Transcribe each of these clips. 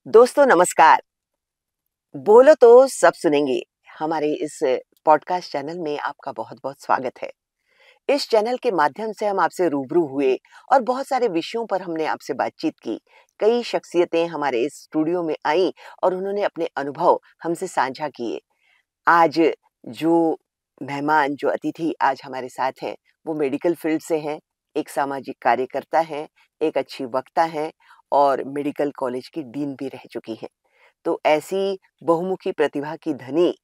दोस्तों नमस्कार। बोलो तो सब सुनेंगे हमारे इस पॉडकास्ट चैनल में आपका बहुत-बहुत स्वागत है। इस चैनल के माध्यम से हम आपसे रूबरू हुए और बहुत सारे विषयों पर हमने आपसे बातचीत की। कई शख्सियतें हमारे इस स्टूडियो में आईं और उन्होंने अपने अनुभव हमसे साझा किए। आज जो मेहमान, जो अतिथि आज हमारे साथ हैं, वो मेडिकल फील्ड से हैं, एक सामाजिक कार्यकर्ता हैं, एक अच्छी वक्ता हैं और मेडिकल कॉलेज की डीन भी रह चुकी हैं। तो ऐसी बहुमुखी प्रतिभा की धनी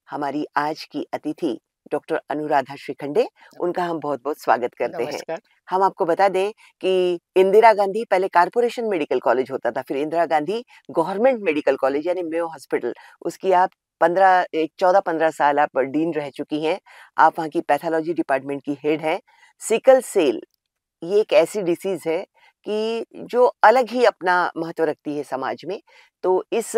हमारी आज की अतिथि डॉक्टर अनुराधा श्रीखंडे, उनका हम बहुत-बहुत स्वागत करते हैं। नमस्कार। हम आपको बता दें कि इंदिरा गांधी पहले कॉर्पोरेशन मेडिकल कॉलेज होता था, फिर Indira Gandhi government medical college यानी मेयो हॉस्पिटल, उसकी आप 14-15 साल आप डीन रह चुकी हैं। आप वहाँ की पैथोलॉजी डिपार्टमेंट की हेड हैं। सिकल सेल ये एक ऐसी डिसीज़ है कि जो अलग ही अपना महत्व रखती है समाज में। तो इस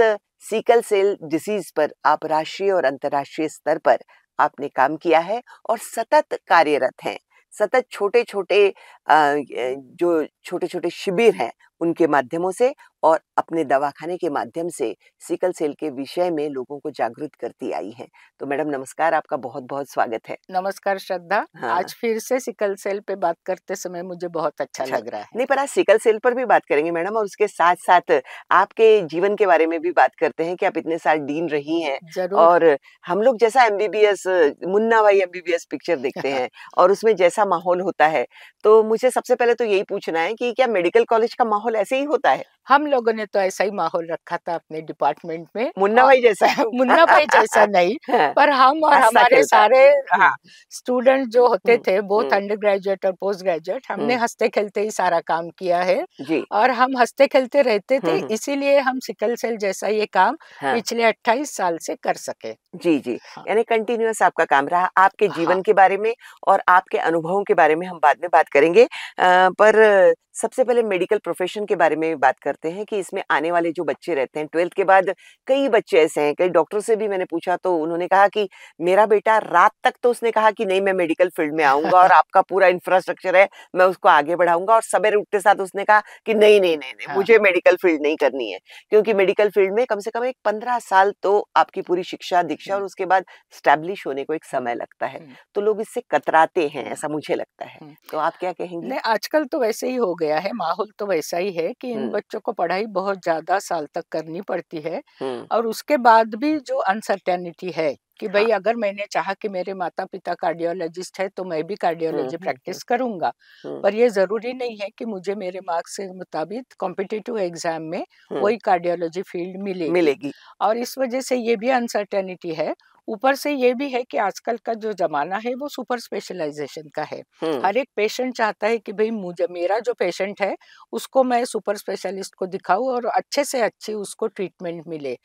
सिकल सेल डिसीज़ पर आप राष्ट्रीय और अंतर्राष्ट्रीय स्तर पर आपने काम किया है और सतत कार्यरत हैं। सतत छोटे-छोटे जो छोटे-छोटे शिविर हैं, उनके माध्यमों से और अपने दवाखाने के माध्यम से सिकल सेल के विषय में लोगों को जागरूक करती आई हैं। तो मैडम नमस्कार, आपका बहुत-बहुत स्वागत है। नमस्कार श्रद्धा। हाँ। आज फिर से सिकल सेल पे बात करते समय मुझे बहुत अच्छा अच्छा, लग रहा है। नहीं पर आज सिकल सेल पर भी बात करेंगे मैडम और उसके साथ-साथ आपके जीवन के बारे में भी बात करते हैं कि आप इतने साल डीन रही हैं ज़रूर। और हम लोग जैसा एमबीबीएस मुन्ना भाई एमबीबीएस पिक्चर देखते हैं और उसमें जैसा माहौल होता है, तो मुझे सबसे पहले तो यही पूछना है कि क्या मेडिकल कॉलेज का माहौल ऐसे ही होता है? हम लोगों ने तो ऐसा ही माहौल रखा था अपने डिपार्टमेंट में मुन्ना और भाई जैसा? मुन्ना भाई जैसा नहीं, हाँ, पर हम और हमारे हँसता-खेलता। सारे हुँ, स्टूडेंट जो होते हुँ, थे, बोथ हुँ, अंडर ग्रेजुएट और पोस्ट ग्रेजुएट, हमने हुँ, हँसते-खेलते ही सारा काम किया है जी। और हम हँसते-खेलते रहते थे, हुँ, हुँ, इसीलिए हम सिकल सेल जैसा ये काम हाँ। पिछले 28 साल से कर सके। जी, जी। हाँ, यानी कंटिन्यूअस आपका काम रहा। आपके हाँ। जीवन के बारे में और आपके अनुभवों के बारे में हम बाद में बात करेंगे। पर सबसे पहले मेडिकल प्रोफ़ेशन के बारे में बात करते हैं कि इसमें आने वाले जो बच्चे रहते हैं 12th के बाद कई बच्चे ऐसे हैं, कई डॉक्टर से भी मैंने पूछा तो उन्होंने कहा कि मेरा बेटा रात तक तो उसने कहा कि नहीं मैं मेडिकल फ़ील्ड में आऊँगा और आपका पूरा इंफ्रास्ट्रक्चर है, मैं उसको आगे बढ़ाऊँगा और सवेरे उठते साथ उसने कहा कि नहीं, नहीं, नहीं, नहीं, हाँ, मुझे मेडिकल फ़ील्ड नहीं करनी है। क्योंकि मेडिकल फ़ील्ड में कम से कम एक 15 साल तो आपकी पूरी शिक्षा-दीक्षा और हुँ, उसके बाद एस्टैब्लिश होने को एक हुँ, समय लगता है। हुँ, तो लोग इससे कतराते हैं, हुँ, ऐसा मुझे लगता है। हुँ। तो आप क्या कहेंगी? नहीं, आजकल तो वैसे ही हो गया है, माहौल तो वैसा ही है कि इन हुँ, बच्चों को पढ़ाई बहुत ज़्यादा साल तक करनी पड़ती है हुँ, और उसके बाद भी जो अनसर्टेनिटी है कि हाँ। भई अगर मैंने चाहा कि मेरे माता-पिता कार्डियोलॉजिस्ट हैं, तो मैं भी हुँ, कार्डियोलॉजी हुँ, हुँ, प्रैक्टिस करूँगा। हुँ, पर ये ज़रूरी नहीं है कि मुझे मेरे मार्क्स के मुताबिक कॉम्पिटिटिव एग्ज़ाम में हुँ, वही कार्डियोलॉजी फ़ील्ड मिलेगी मिलेगी। और इस वजह से ये भी अनसर्टेनिटी है। ऊपर से ये भी है कि आजकल का जो ज़माना है, वो सुपर स्पेशलाइज़ेशन का है। हुँ, हर एक पेशेंट चाहता है कि भई मुझे मेरा जो पेशेंट है, उसको मैं सुपर स्पेशलिस्ट को दिखाऊँ और अच्छे से अच्छी उसको ट्रीटमेंट मिले।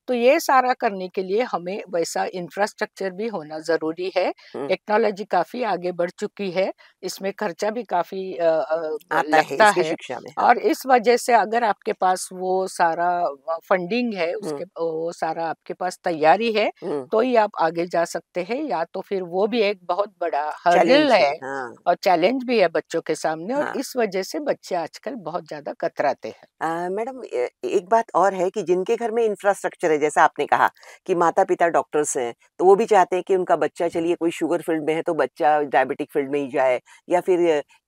तो ये सारा करने के लिए हमें वैसा इंफ्रास्ट्रक्चर भी होना ज़रूरी है। हुँ, टेक्नोलॉजी काफ़ी आगे बढ़ चुकी है, इसमें खर्चा भी काफ़ी आता है लगता इसकी है शिक्षा में, हाँ। और इस वजह से अगर आपके पास वो सारा फंडिंग है, हुँ, उसके वो सारा आपके पास तैयारी है, हुँ, तो ही आप आगे जा सकते हैं या तो फिर वो भी एक बहुत बड़ा हर्डल चैलेंज है, है हाँ, और चैलेंज भी है बच्चों के सामने और हाँ। इस वजह से बच्चे आजकल बहुत ज़्यादा कतराते हैं। मैडम एक बात और है कि जिनके घर में इंफ्रास्ट्रक्चर है जैसा आपने कहा कि माता-पिता डॉक्टर्स हैं, तो वो भी चाहते हैं कि उनका बच्चा चलिए कोई शुगर फील्ड में है तो बच्चा डायबिटिक फील्ड में ही जाए या फिर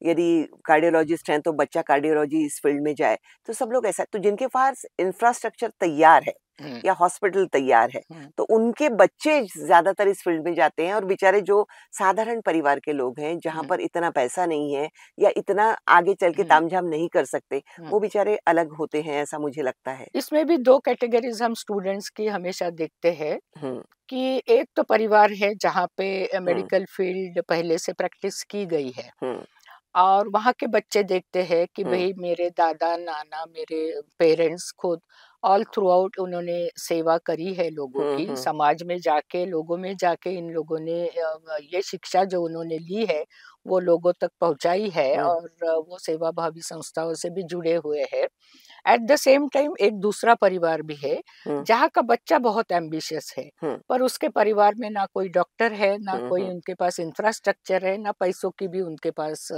यदि कार्डियोलॉजिस्ट हैं तो बच्चा कार्डियोलॉजी इस फील्ड में जाए। तो सब लोग ऐसा तो जिनके पास इंफ्रास्ट्रक्चर तैयार है हुँ, या हॉस्पिटल तैयार है, हुँ, तो उनके बच्चे ज़्यादातर इस फील्ड में जाते हैं और बेचारे जो साधारण परिवार के लोग हैं, जहाँ हुँ, पर इतना पैसा नहीं है या इतना आगे चल के हुँ, तामझाम नहीं कर सकते, हुँ। वो बेचारे अलग होते हैं ऐसा मुझे लगता है। इसमें भी 2 कैटेगरीज़ हम स्टूडेंट्स की हमेशा देखते हैं हुँ, कि एक तो परिवार है जहाँ पे हुँ, मेडिकल फील्ड पहले से प्रैक्टिस की गई है। हुँ, और वहाँ के बच्चे देखते हैं कि हुँ, भई मेरे दादा, नाना, मेरे पेरेंट्स खुद ऑल थ्रू आउट उन्होंने सेवा करी है लोगों हुँ, की, हुँ, समाज में जाके, लोगों में जाके इन लोगों ने ये शिक्षा जो उन्होंने ली है, वो लोगों तक पहुँचाई है हुँ, और वो सेवाभावी संस्थाओं से भी जुड़े हुए हैं। एट द सेम टाइम एक दूसरा परिवार भी है, हुँ, जहाँ का बच्चा बहुत एम्बिशियस है, हुँ, पर उसके परिवार में ना कोई डॉक्टर है, ना हुँ, कोई हुँ, उनके पास इंफ्रास्ट्रक्चर है, ना पैसों की भी उनके पास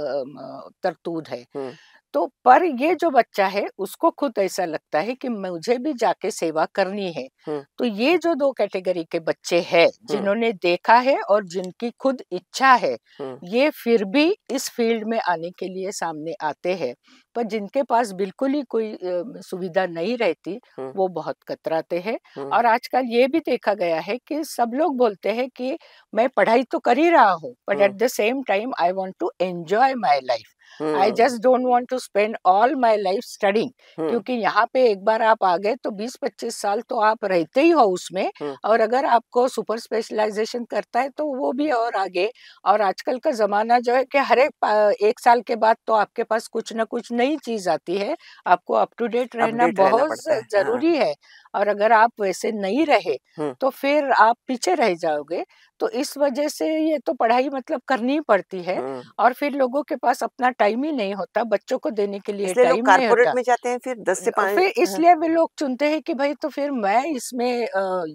तरतूद है। हुँ, तो पर ये जो बच्चा है उसको खुद ऐसा लगता है कि मुझे भी जाके सेवा करनी है। हुँ, तो ये जो 2 कैटेगरी के बच्चे हैं हुँ, जिन्होंने देखा है और जिनकी खुद इच्छा है, हुँ, ये फिर भी इस फील्ड में आने के लिए सामने आते हैं। पर जिनके पास बिल्कुल ही कोई सुविधा नहीं रहती, हुँ, वो बहुत कतराते हैं। हुँ, और आजकल ये भी देखा गया है कि सब लोग बोलते हैं कि मैं पढ़ाई तो कर ही रहा हूँ, but um, at the same time I want to enjoy my life. I um, just don't want to spend all my life studying. Um, क्योंकि यहाँ पे एक बार आप आ गए तो 20-25 साल तो आप रहते ही हो उसमें। हुँ, और अगर आपको सुपर स्पेशलाइजेशन करता है तो वो भी और आगे। और आजकल का ज़माना जो है कि हर एक 1 साल के बाद तो आपके पास कुछ न कुछ नई चीज़ आती है। आपको अप टू डेट रहना अपडेट रहना बहुत पड़ता है। हाँ, ज़रूरी है। और अगर आप वैसे नहीं रहे, हुँ, तो फिर आप पीछे रह जाओगे। तो इस वजह से ये तो पढ़ाई मतलब करनी ही पड़ती है। हुँ। और फिर लोगों के पास अपना टाइम ही नहीं होता, बच्चों को देने के लिए इसलिए लोग टाइम नहीं कॉर्पोरेट होता। में जाते हैं फिर 10 से 5 फिर हाँ, इसलिए वे लोग चुनते हैं कि भाई तो फिर मैं इसमें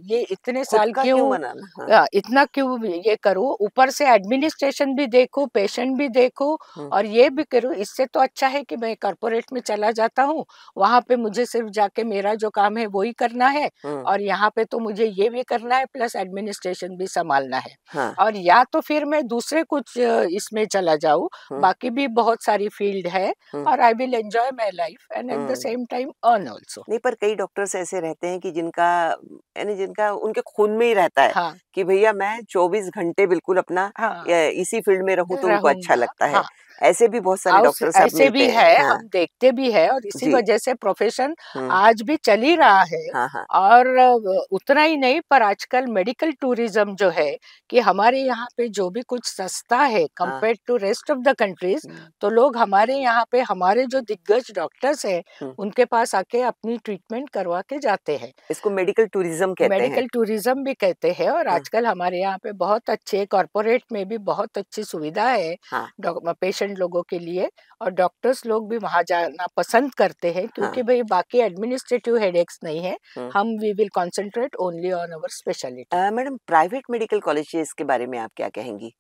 ये इतने खुद साल का क्यों क्यों बनाना? हाँ, इतना क्यों ये करूँ, ऊपर से एडमिनिस्ट्रेशन भी देखूँ, पेशेंट भी देखूँ हुँ, और ये भी करूँ। इससे तो अच्छा है कि मैं कॉर्पोरेट में चला जाता हूँ, वहाँ पे मुझे सिर्फ जाके मेरा जो काम है वो ही करना है। हुँ, और यहाँ पे तो मुझे ये भी करना है प्लस एडमिनिस्ट्रेशन भी सँभालना है। हाँ, और या तो फिर मैं दूसरे कुछ इसमें चला जाऊँ, हुँ, बाकी भी बहुत सारी फील्ड है हुँ, और I will enjoy my life and at the hmm. Same time earn also. नहीं, पर कई डॉक्टर्स ऐसे रहते हैं कि जिनका यानी जिनका उनके खून में ही रहता है हाँ, कि भैया मैं 24 घंटे बिल्कुल अपना हाँ, इसी फील्ड में रहूँ तो उनको अच्छा रहूँगा। लगता है। हाँ। ऐसे भी बहुत सारे डॉक्टर्स अब ऐसे मिलते भी हैं। है, हाँ, हम देखते भी है और इसी जी। वजह से प्रोफ़ेशन हुँ, आज भी चल ही रहा है। हाँ, हाँ। और उतना ही नहीं पर आजकल मेडिकल टूरिज़्म जो है कि हमारे यहाँ पे जो भी कुछ सस्ता है हाँ, compared to rest of the countries, um, तो लोग हमारे यहाँ पे हमारे जो दिग्गज डॉक्टर्स हैं, हुँ। उनके पास आके अपनी ट्रीटमेंट करवा के जाते हैं। इसको मेडिकल टूरिज़्म कहते हैं। मेडिकल टूरिज़्म भी कहते हैं और हाँ, आजकल हमारे यहाँ पे बहुत अच्छे कॉर्पोरेट में भी बहुत अच्छी सुविधा है हाँ, पेशेंट लोगों के लिए। और डॉक्टर्स लोग भी वहाँ जाना पसंद करते हैं हाँ। क्योंकि भाई बाकी एडमिनिस्ट्रेटिव हेडेक्स नहीं है। हुँ। हम we will concentrate only on our speciality. Madam private medical colleges के बारे में आप क्या कहेंगी?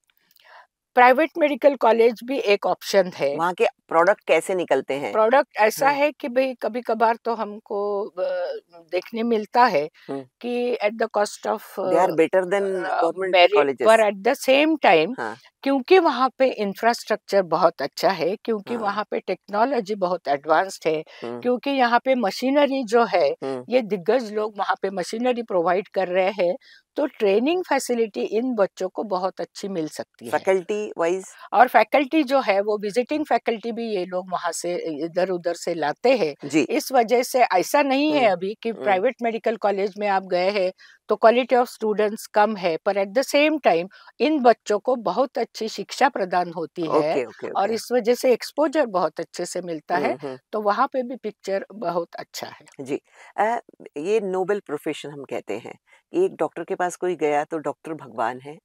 प्राइवेट मेडिकल कॉलेज भी एक ऑप्शन है। वहाँ के प्रोडक्ट कैसे निकलते हैं? प्रोडक्ट ऐसा हाँ, है कि भई कभी-कभार तो हमको देखने मिलता है हुँ। कि at the cost of they are better than government merit, पर colleges. At the same time हाँ, क्योंकि वहाँ पे इंफ्रास्ट्रक्चर बहुत अच्छा है, क्योंकि हाँ। वहाँ पे टेक्नोलॉजी बहुत एडवांस्ड है, हुँ, क्योंकि यहाँ पे मशीनरी जो है, हुँ। ये दिग्गज लोग वहाँ पे मशीनरी प्रोवाइड कर रहे हैं, तो ट्रेनिंग फैसिलिटी इन बच्चों को बहुत अच्छी मिल सकती है। फैकल्टी वाइज़ और फैकल्टी जो है वो विजिटिंग फैकल्टी भी ये लोग वहाँ से इधर-उधर से लाते हैं। जी। इस वजह से ऐसा नहीं है हुँ, अभी कि हुँ। प्राइवेट मेडिकल कॉलेज में आप गए हैं तो क्वालिटी ऑफ स्टूडेंट्स कम है, पर eight the same time in बच्चों को बहुत अच्छी शिक्षा प्रदान होती है ओके, ओके, और ओके। इस वजह से एक्सपोज़र बहुत अच्छे से मिलता है, हुँ, हुँ। तो वहाँ पे भी पिक्चर बहुत अच्छा है। जी। अ, ये नोबल प्रोफ़ेशन हम कहते हैं। एक डॉक्टर के पास कोई गया तो डॉक्टर भगवान है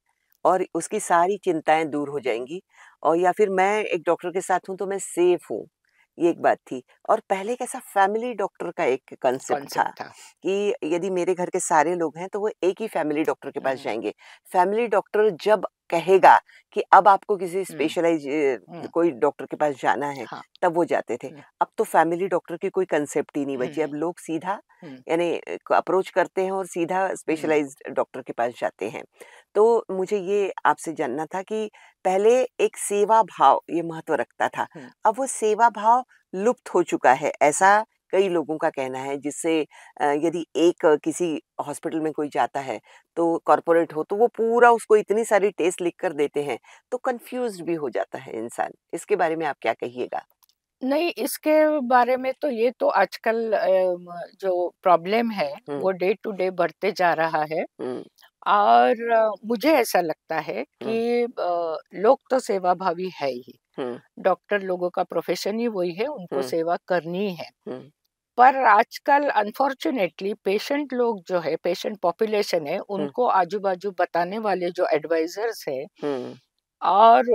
और उसकी सारी चिंताएँ दूर हो जाएँगी और या फिर मैं एक डॉक्टर के साथ हूँ तो मैं सेफ़ हूँ, ये एक बात थी। और पहले कैसा फैमिली डॉक्टर का एक कांसेप्ट था कॉन्सेप्ट था। कि यदि मेरे घर के सारे लोग हैं तो वो एक ही फैमिली डॉक्टर के पास हुँ, जाएँगे। फैमिली डॉक्टर जब कहेगा कि अब आपको किसी हुँ, हुँ, कोई डॉक्टर के पास जाना है, हाँ, तब वो जाते थे। हुँ, अब तो फैमिली डॉक्टर की कोई कांसेप्ट ही नहीं हुँ, बची। अब लोग सीधा हुँ, यानी अप्रोच करते हैं और सीधा हुँ, स्पेशलाइज्ड डॉक्टर के पास जाते हैं। तो मुझे ये आपसे जानना था कि पहले एक सेवा भाव ये महत्व रखता था। हुँ, अब वो सेवा भाव लुप्त हो चुका है, हुँ, ऐसा कई लोगों का कहना है जिससे यदि एक किसी हॉस्पिटल में कोई जाता है, तो कॉर्पोरेट हो तो वो पूरा उसको इतनी सारी टेस्ट लिख कर देते हैं, तो कन्फ्यूज़्ड भी हो जाता है इंसान। इसके बारे में आप क्या कहिएगा? नहीं, इसके बारे में तो ये तो आजकल जो प्रॉब्लम है, हुँ, वो डे टू डे बढ़ते जा रहा है। हुँ, और मुझे ऐसा लगता है हुँ, कि लोग तो सेवाभावी है ही। हुँ, डॉक्टर लोगों का प्रोफ़ेशन ही वही है, उनको हुँ, सेवा करनी है। हुँ, पर आजकल अनफॉर्च्यूनेटली पेशेंट लोग जो है, पेशेंट पॉपुलेशन है, हुँ, उनको आजू-बाजू बताने वाले जो एडवाइज़र्स हैं हुँ, और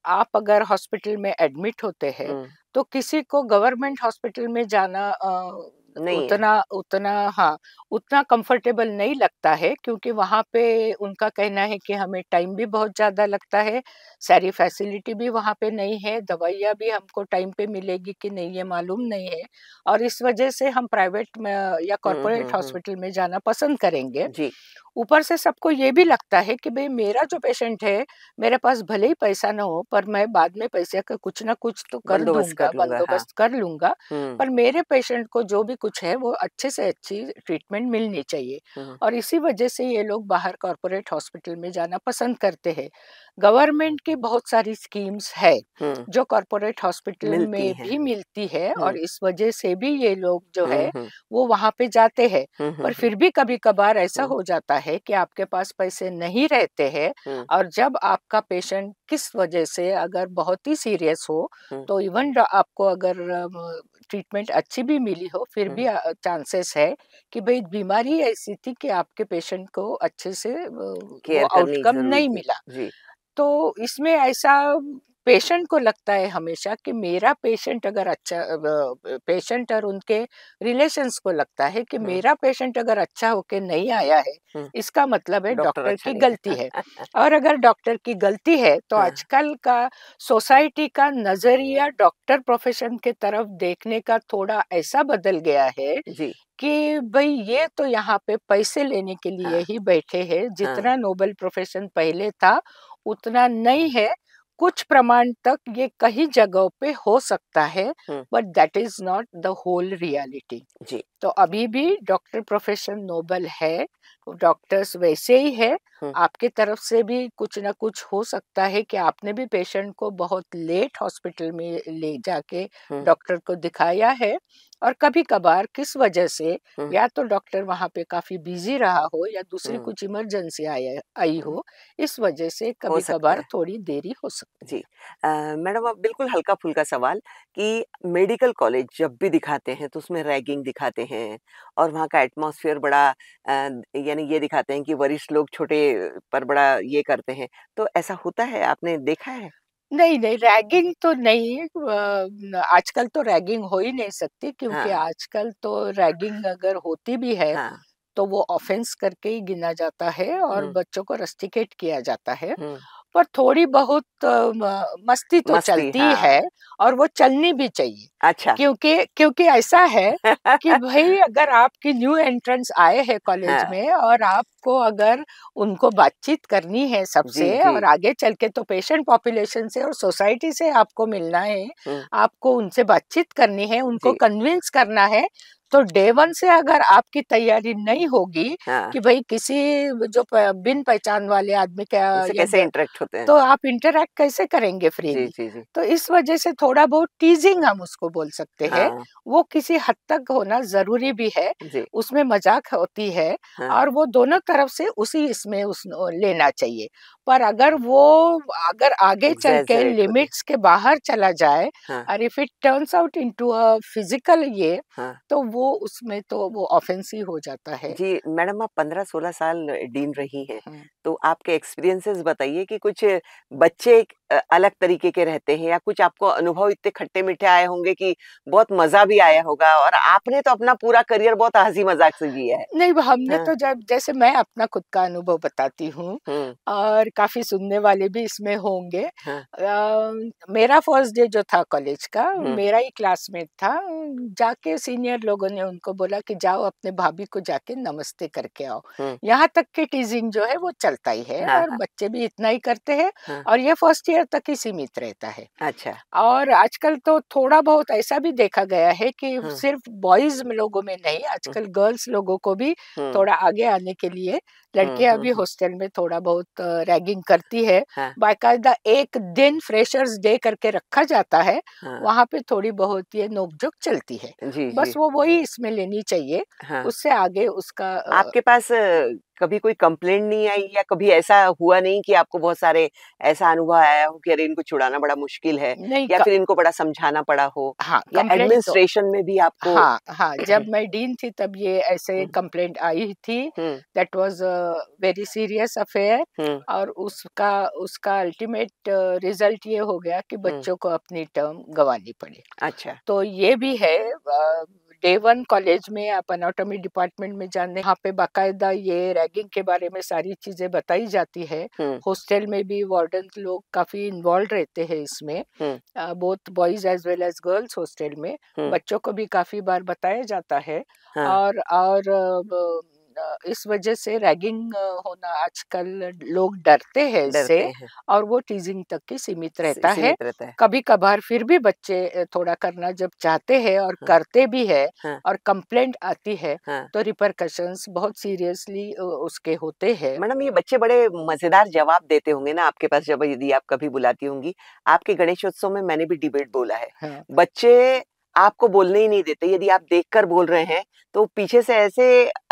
आप अगर हॉस्पिटल में एडमिट होते हैं, हुँ, तो किसी को गवर्नमेंट हॉस्पिटल में जाना नहीं है। उतना उतना हाँ, उतना कंफर्टेबल नहीं लगता है, क्योंकि वहाँ पे उनका कहना है कि हमें टाइम भी बहुत ज़्यादा लगता है, सारी फैसिलिटी भी वहाँ पे नहीं है, दवाइयाँ भी हमको टाइम पे मिलेगी कि नहीं ये मालूम नहीं है, और इस वजह से हम प्राइवेट में या कॉर्पोरेट हुँ। हॉस्पिटल में जाना पसंद करेंगे। जी। ऊपर से सबको ये भी लगता है कि भई मेरा जो पेशेंट है, मेरे पास भले ही पैसा ना हो, पर मैं बाद में पैसे का कुछ ना कुछ तो कर बंदोबस्त दूँगा, कर लूँगा, हाँ। बंदोबस्त कर लूँगा, हुँ, पर मेरे पेशेंट को जो भी कुछ है वो अच्छे से अच्छी ट्रीटमेंट मिलनी चाहिए। हुँ, और इसी वजह से ये लोग बाहर कॉर्पोरेट हॉस्पिटल में जाना पसंद करते हैं। गवर्नमेंट की बहुत सारी स्कीम्स है, हुँ, जो कॉर्पोरेट हॉस्पिटल मिलती में हैं। भी मिलती है, हुँ, और इस वजह से भी ये लोग जो है, हुँ। वो वहाँ पे जाते हैं। पर हुँ। फिर भी कभी-कभार ऐसा हुँ, हो जाता है कि आपके पास पैसे नहीं रहते हैं, हुँ, और जब आपका पेशेंट किस वजह से अगर बहुत ही सीरियस हो, हुँ, तो इवन आपको अगर ट्रीटमेंट अच्छी भी मिली हो, फिर हुँ। भी चांसेस है कि भई बीमारी ऐसी थी कि आपके पेशेंट को अच्छे से वो केयर करनी आउटकम ज़रूरी नहीं थी। मिला। जी। तो इसमें ऐसा पेशेंट को लगता है हमेशा कि मेरा पेशेंट अगर अच्छा पेशेंट और उनके रिलेशंस को लगता है कि हुँ, मेरा पेशेंट अगर अच्छा होके नहीं आया है, हुँ। इसका मतलब है डॉक्टर डॉक्टर अच्छा की नहीं गलती है। है। और अगर डॉक्टर की गलती है, तो हाँ, आजकल का सोसाइटी का नजरिया डॉक्टर प्रोफेशन के तरफ देखने का थोड़ा ऐसा बदल गया है जी। कि भई ये तो यहाँ पे पैसे लेने के लिए हाँ, ही बैठे हैं, हाँ। जितना नोबल प्रोफेशन पहले था, उतना नहीं है। कुछ प्रमाण तक ये कई जगहों पे हो सकता है, um, but that is not the whole reality. जी। तो अभी भी डॉक्टर प्रोफेशन नोबल है, डॉक्टर्स वैसे ही है। हुँ, आपकी तरफ से भी कुछ ना कुछ हो सकता है कि आपने भी पेशेंट को बहुत लेट हॉस्पिटल में ले जाके हुँ, डॉक्टर को दिखाया है, और कभी-कभार किस वजह से, हुँ, या तो डॉक्टर वहाँ पे काफ़ी बिज़ी रहा हो, या दूसरी हुँ, कुछ इमरजेंसी आया आई हुँ। हो, इस वजह से हो सकता कभी-कभार है। थोड़ी देरी हो सकती जी। है। मैडम अब बिल्कुल हल्का-फुल्का सवाल कि मेडिकल कॉलेज जब भी दिखाते हैं तो उसमें रैगिंग दिखाते हैं और वहाँ का एटमॉस्फेयर बड़ा यानी ये दिखाते हैं कि वरिष्ठ लोग छोटे पर बड़ा ये करते हैं। तो ऐसा होता है? आपने देखा है? नहीं, नहीं, रैगिंग तो नहीं, आजकल तो रैगिंग हो ही नहीं सकती, क्योंकि हाँ, आजकल तो रैगिंग अगर होती भी है, हाँ। तो वो ऑफेंस करके ही गिना जाता है, और हुँ, बच्चों को रस्टिकेट किया जाता है। हुँ। पर थोड़ी बहुत मस्ती तो मस्ती, चलती हाँ। है, और वो चलनी भी चाहिए। अच्छा। क्योंकि क्योंकि ऐसा है कि भई अगर आपकी न्यू एंट्रेंस आए हैं कॉलेज हाँ। में, और आपको अगर उनको बातचीत करनी है जी, सबसे, जी। और आगे चल के तो पेशेंट पॉपुलेशन से और सोसाइटी से आपको मिलना है, हुँ, आपको उनसे बातचीत करनी है, उनको जी। कन्विंस करना है, तो डे 1 से अगर आपकी तैयारी नहीं होगी हाँ। कि भई किसी जो बिन पहचान वाले आदमी का, उनसे या कैसे इंटरैक्ट होते हैं? तो आप इंटरैक्ट कैसे करेंगे जी, फ्रीली? जी, जी। तो इस वजह से थोड़ा बहुत टीज़िंग हम उसको बोल सकते हैं, हाँ, वो किसी हद तक होना ज़रूरी भी है, जी। उसमें मज़ाक होती है, हाँ। और वो दोनों तरफ से उसी इसमें लेना चाहिए। पर अगर वो अगर आगे चल के एक्ज़ैजरेट होते हैं। लिमिट्स के बाहर चला जाए, हाँ, और if it turns out into a physical ये, हाँ। तो वो उसमें तो वो ऑफेंस ही हो जाता है। जी, मैडम आप 15-16 साल डीन रही हैं, हुँ। तो आपके एक्सपीरियंसेस बताइए कि कुछ बच्चे अलग तरीके के रहते हैं या कुछ आपको अनुभव इतने खट्टे-मीठे आए होंगे कि बहुत मज़ा भी आया होगा और आपने तो अपना पूरा करियर बहुत हँसी-मज़ाक से जिया है। नहीं, हमने हाँ, तो जब जैसे मैं अपना खुद का अनुभव बताती हूँ, हुँ, और काफ़ी सुनने वाले भी इसमें होंगे। हाँ, मेरा फर्स्ट डे जो था कॉलेज का, हुँ, मेरा ही क्लासमेट था, जाके सीनियर लोगों ने उनको बोला कि जाओ अपने भाभी को जाके नमस्ते करके आओ। हुँ, यहाँ तक कि टीज़िंग जो है वो चलता ही है, हाँ, और हाँ, बच्चे भी इतना ही करते हैं, हाँ, और ये फर्स्ट ईयर तक ही सीमित रहता है। अच्छा, और आजकल तो थोड़ा बहुत ऐसा भी देखा गया है कि हुँ, सिर्फ बॉयज़ लोगों में नहीं, हुँ, आजकल गर्ल्स लोगों को भी हुँ, थोड़ा आगे आने के लिए हुँ, लड़कियाँ हुँ, भी हुँ, हॉस्टल में थोड़ा बहुत रैगिंग करती है। हाँ, बाकायदा एक दिन फ्रेशर्स डे करके रखा जाता है, हाँ, वहाँ पे थोड़ी बहुत ये नोक-झोंक चलती है। जी, बस जी, वो वही इसमें लेनी चाहिए, हाँ। उससे आगे उसका आपके पास कभी कोई कंप्लेंट नहीं आई या कभी ऐसा हुआ नहीं कि आपको बहुत सारे ऐसा अनुभव आया हो कि अरे इनको छुड़ाना बड़ा मुश्किल है नहीं या क फिर इनको बड़ा समझाना पड़ा हो हाँ, या कंप्लेंट तो एडमिनिस्ट्रेशन में भी आपको हाँ, हाँ, जब मैं डीन थी तब ये ऐसे हुँ, कंप्लेंट आई थी। Um, that was a very serious affair, um, और उसका उसका अल्टीमेट रिज़ल्ट ये हो गया कि हुँ, बच्चों को अपनी टर्म गँवानी पड़ी। अच्छा, तो ये भी है, डे 1 कॉलेज में आप एनाटॉमी डिपार्टमेंट में जाने, यहाँ पे बाकायदा ये रैगिंग के बारे में सारी चीजें बताई जाती है। हॉस्टल में भी वार्डन लोग काफी इन्वॉल्व रहते हैं इसमें, both boys as well as girls hostel में। बच्चों को भी काफी बार बताया जाता है। और इस वजह से रैगिंग होना आजकल लोग डरते हैं इससे, और वो टीजिंग तक की सीमित रहता है। कभी कभार फिर भी बच्चे थोड़ा करना जब चाहते हैं और करते भी है, और कंप्लेंट आती है, तो रिपरकशंस बहुत सीरियसली उसके होते हैं। मैडम, ये बच्चे बड़े मजेदार जवाब देते होंगे ना आपके पास, जब यदि आप कभी बुलाती होंगी। आपके गणेशोत्सव में मैंने भी डिबेट बोला है, बच्चे आपको बोलने ही नहीं देते। यदि आप देखकर बोल रहे हैं तो पीछे से ऐसे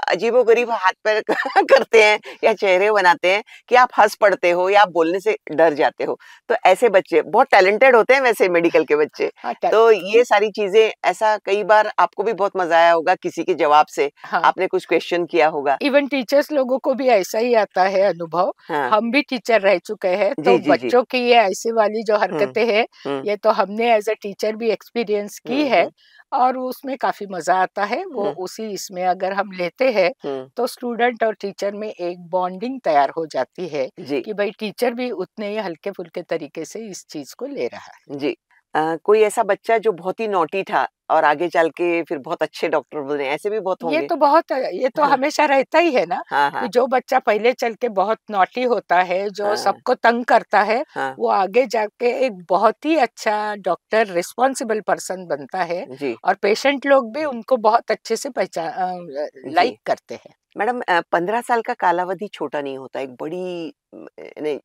अजीबोगरीब हाथ पैर करते हैं या चेहरे बनाते हैं कि आप हंस पड़ते हो या आप बोलने से डर जाते हो। तो ऐसे बच्चे बहुत टैलेंटेड होते हैं वैसे मेडिकल के बच्चे। तो ये सारी चीजें, ऐसा कई बार आपको भी बहुत मजा आया होगा किसी के जवाब से, आपने कुछ क्वेश्चन किया होगा। इवन टीचर्स लोगों को भी ऐसा ही आता है अनुभव। हम भी टीचर रह चुके हैं, तो बच्चों की ये ऐसी वाली जो हरकतें हैं, ये तो हमने एज अ टीचर भी एक्सपीरियंस की है, और उसमें काफी मजा आता है। वो उसी इसमें अगर हम लेते हैं तो स्टूडेंट और टीचर में एक बॉन्डिंग तैयार हो जाती है कि भाई टीचर भी उतने ही हल्के फुल्के तरीके से इस चीज को ले रहा है। जी। कोई ऐसा बच्चा जो बहुत ही नॉटी था और आगे चल के फिर बहुत अच्छे डॉक्टर बने, ऐसे भी बहुत होंगे। ये तो हमेशा रहता ही है ना, कि जो बच्चा पहले चल के बहुत नॉटी होता है, जो सबको तंग करता है, वो आगे जाके एक बहुत ही अच्छा डॉक्टर, रिस्पॉन्सिबल पर्सन बनता है, और पेशेंट लोग भी उनको बहुत अच्छे से पहचान लाइक करते हैं। मैडम, 15 साल का कालावधि छोटा नहीं होता, एक बड़ी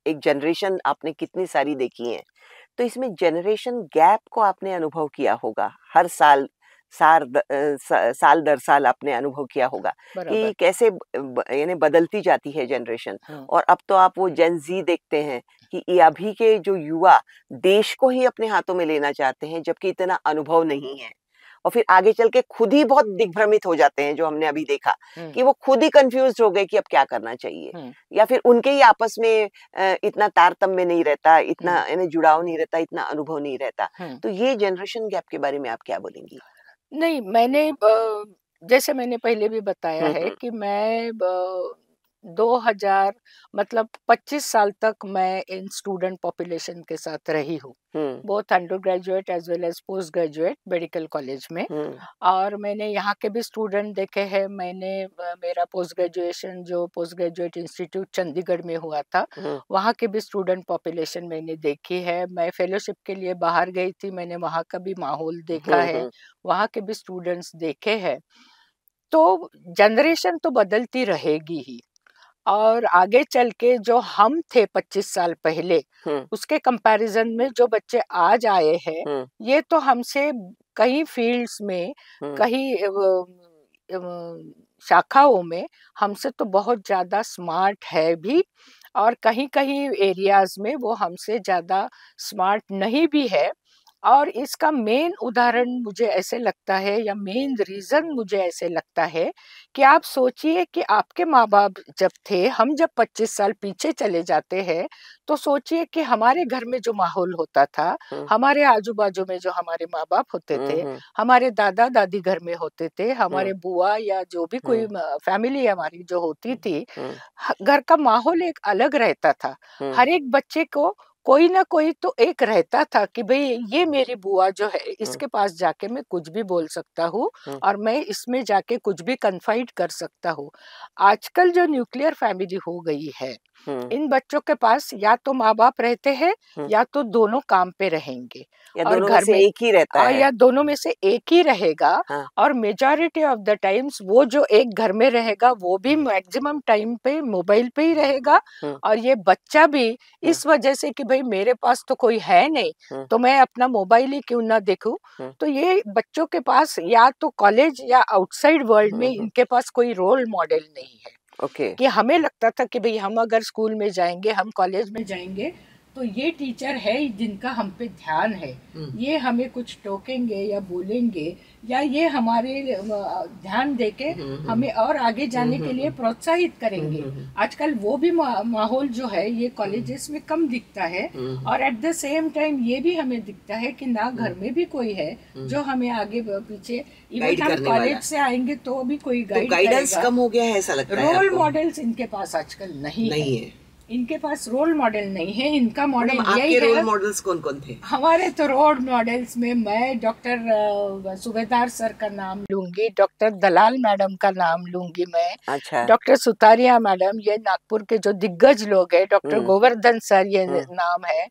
एक जनरेशन आपने कितनी सारी देखी है। तो इसमें जनरेशन गैप को आपने अनुभव किया होगा, हर साल साल दर साल आपने अनुभव किया होगा कि कैसे यानी बदलती जाती है जनरेशन। और अब तो आप वो जेन जी देखते हैं कि ये अभी के जो युवा देश को ही अपने हाथों में लेना चाहते हैं, जबकि इतना अनुभव नहीं है, और फिर आगे चल के खुद ही बहुत दिग्भ्रमित हो जाते हैं, जो हमने अभी देखा कि वो खुद ही कंफ्यूज हो गए कि अब क्या करना चाहिए, या फिर उनके ही आपस में इतना तारतम्य नहीं रहता, इतना यानी जुड़ाव नहीं रहता, इतना अनुभव नहीं रहता। तो ये जनरेशन गैप के बारे में आप क्या बोलेंगी? नहीं, मैंने जैसे मैंने पहले भी बताया है कि मैं 2000 मतलब 25 साल तक मैं इन स्टूडेंट पॉपुलेशन के साथ रही हूँ, both undergraduate as well as postgraduate medical college में। और मैंने यहाँ के भी स्टूडेंट देखे हैं। मैंने मेरा पोस्ट ग्रेजुएशन जो पोस्ट ग्रेजुएट इंस्टीट्यूट चंडीगढ़ में हुआ था, वहाँ के भी स्टूडेंट पॉपुलेशन मैंने देखी है। मैं फेलोशिप के लिए बाहर गई थी, मैंने वहाँ का भी माहौल देखा है, वहाँ के भी स्टूडेंट्स देखे हैं। तो जनरेशन तो बदलती रहेगी ही, और आगे चल के जो हम थे 25 साल पहले, उसके कंपैरिजन में जो बच्चे आज आए हैं, ये तो हमसे कई फील्ड्स में, कई शाखाओं में हमसे तो बहुत ज्यादा स्मार्ट है भी, और कहीं कहीं एरियाज में वो हमसे ज्यादा स्मार्ट नहीं भी है। और इसका मेन उदाहरण मुझे ऐसे लगता है, या मेन रीजन मुझे ऐसे लगता है, कि आप सोचिए कि आपके माँ बाप जब थे, हम जब 25 साल पीछे चले जाते हैं, तो सोचिए कि हमारे घर में जो माहौल होता था, हमारे आजू बाजू में जो हमारे माँ बाप होते थे, हमारे दादा दादी घर में होते थे, हमारे बुआ या जो भी कोई फैमिली हमारी जो होती थी, घर का माहौल एक अलग रहता था। हर एक बच्चे को कोई ना कोई तो एक रहता था कि भाई ये मेरी बुआ जो है, इसके पास जाके मैं कुछ भी बोल सकता हूँ, और मैं इसमें जाके कुछ भी कन्फाइड कर सकता हूँ। आजकल जो न्यूक्लियर फैमिली हो गई है, इन बच्चों के पास या तो माँ बाप रहते हैं, या तो दोनों काम पे रहेंगे, या और घर में एक ही रहता है, या दोनों में से एक ही रहेगा। और मेजॉरिटी ऑफ द टाइम्स वो जो एक घर में रहेगा, वो भी मैक्सिमम टाइम पे मोबाइल पे ही रहेगा। और ये बच्चा भी इस वजह से कि भाई मेरे पास तो कोई है नहीं, तो मैं अपना मोबाइल ही क्यों ना देखूं, तो ये बच्चों के पास या तो कॉलेज या आउटसाइड वर्ल्ड में इनके पास कोई रोल मॉडल नहीं है। कि हमें लगता था कि भाई हम अगर स्कूल में जाएंगे, हम कॉलेज में जाएंगे, तो ये टीचर है जिनका हम पे ध्यान है, ये हमें कुछ टोकेंगे या बोलेंगे या ये हमारे ध्यान देके हमें और आगे जाने के लिए प्रोत्साहित करेंगे। आजकल वो भी माहौल जो है ये कॉलेजेस में कम दिखता है, और एट द सेम टाइम ये भी हमें दिखता है कि ना घर में भी कोई है जो हमें आगे पीछे, इवन हम कॉलेज से आएंगे तो भी कोई गाइडेंस कम हो गया है ऐसा लगता है। रोल मॉडल्स इनके पास आजकल नहीं है। इनके पास रोल मॉडल नहीं है। इनका मॉडल यही है। रोल मॉडल्स कौन कौन थे? हमारे तो रोल मॉडल्स में मैं डॉक्टर सूबेदार सर का नाम लूंगी, डॉक्टर दलाल मैडम का नाम लूंगी मैं। अच्छा। डॉक्टर सुतारिया मैडम, ये नागपुर के जो दिग्गज लोग हैं। डॉक्टर गोवर्धन सर ये नाम है।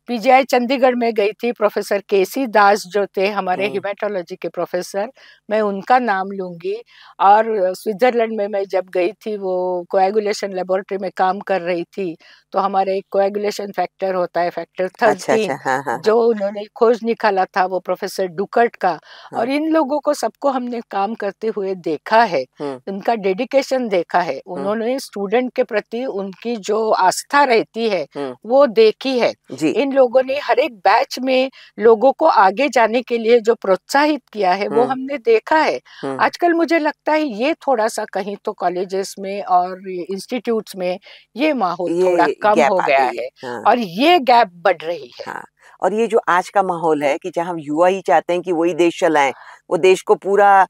पीजीआई चंडीगढ़ में गई थी, प्रोफेसर केसी दास जो थे हमारे हिमेटोलॉजी के प्रोफेसर, मैं उनका नाम लूंगी। और स्विट्जरलैंड में मैं जब गई थी, वो कोएगुलेशन लेबोरेटरी में काम कर रही थी, तो हमारे एक कोएगुलेशन फैक्टर होता है, फैक्टर 13, जो उन्होंने खोज निकाला था, वो प्रोफेसर डुकर्ट का। और इन लोगों को सबको हमने काम करते हुए देखा है, उनका डेडिकेशन देखा है, उन्होंने स्टूडेंट के प्रति उनकी जो आस्था रहती है वो देखी है। इन लोगों ने हर एक बैच में लोगों को आगे जाने के लिए जो प्रोत्साहित किया है वो हमने देखा है। आजकल मुझे लगता है ये थोड़ा सा कहीं तो कॉलेजेस में और इंस्टीट्यूट्स में ये माहौल थोड़ा कम हो गया है, और ये गैप बढ़ रही है। और ये जो आज का माहौल है कि जहाँ हम युवा ही चाहते हैं कि वही देश चलाएं, वो देश को पूरा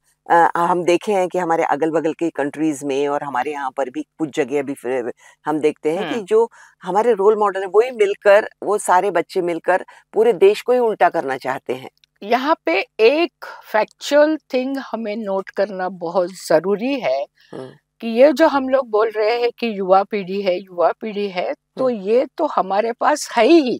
हम देखे हैं कि हमारे अगल बगल के कंट्रीज में और हमारे यहाँ पर भी कुछ जगह भी हम देखते हैं कि जो हमारे रोल मॉडल है वही मिलकर, वो सारे बच्चे मिलकर पूरे देश को ही उल्टा करना चाहते हैं। यहाँ पे एक फैक्चुअल थिंग हमें नोट करना बहुत जरूरी है कि ये जो हम लोग बोल रहे हैं कि युवा पीढ़ी है, युवा पीढ़ी है, तो ये तो हमारे पास है ही,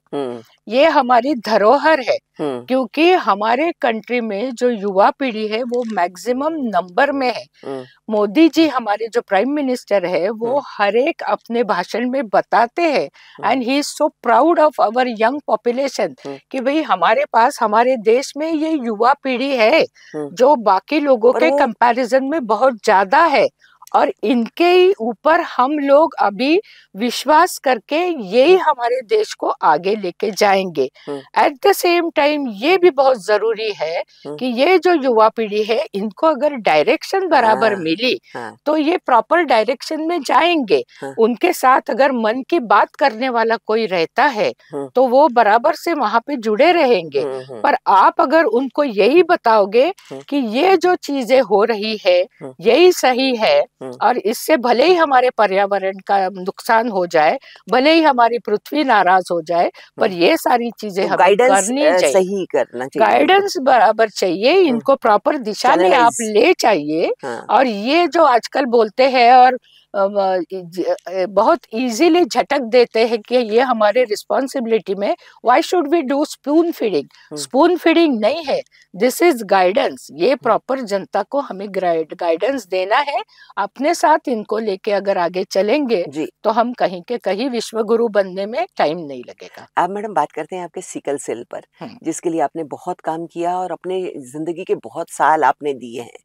ये हमारी धरोहर है। क्योंकि हमारे कंट्री में जो युवा पीढ़ी है वो मैक्सिमम नंबर में है। मोदी जी हमारे जो प्राइम मिनिस्टर है वो हर एक अपने भाषण में बताते हैं, and he is so proud of our young population, कि भाई हमारे पास, हमारे देश में ये युवा पीढ़ी है जो बाकी लोगों के कंपैरिजन में बहुत ज्यादा है, और इनके ऊपर हम लोग अभी विश्वास करके यही हमारे देश को आगे लेके जाएंगे। एट द सेम टाइम ये भी बहुत जरूरी है कि ये जो युवा पीढ़ी है इनको अगर डायरेक्शन बराबर मिली तो ये प्रॉपर डायरेक्शन में जाएंगे। उनके साथ अगर मन की बात करने वाला कोई रहता है तो वो बराबर से वहां पे जुड़े रहेंगे। पर आप अगर उनको यही बताओगे कि ये जो चीजें हो रही है यही सही है, और इससे भले ही हमारे पर्यावरण का नुकसान हो जाए, भले ही हमारी पृथ्वी नाराज हो जाए, पर ये सारी चीजें हमें करनी चाहिए। सही करना चाहिए, गाइडेंस बराबर चाहिए, इनको प्रॉपर दिशा में आप ले चाहिए। और ये जो आजकल बोलते हैं और बहुत इजीली झटक देते हैं कि ये हमारे रिस्पॉन्सिबिलिटी में, why should we do spoon feeding? Spoon feeding नहीं है, दिस इज गाइडेंस। ये प्रॉपर जनता को हमें गाइडेंस देना है। अपने साथ इनको लेके अगर आगे चलेंगे तो हम कहीं के कहीं विश्व गुरु बनने में टाइम नहीं लगेगा। अब मैडम बात करते हैं आपके सिकल सेल पर, जिसके लिए आपने बहुत काम किया और अपने जिंदगी के बहुत साल आपने दिए हैं।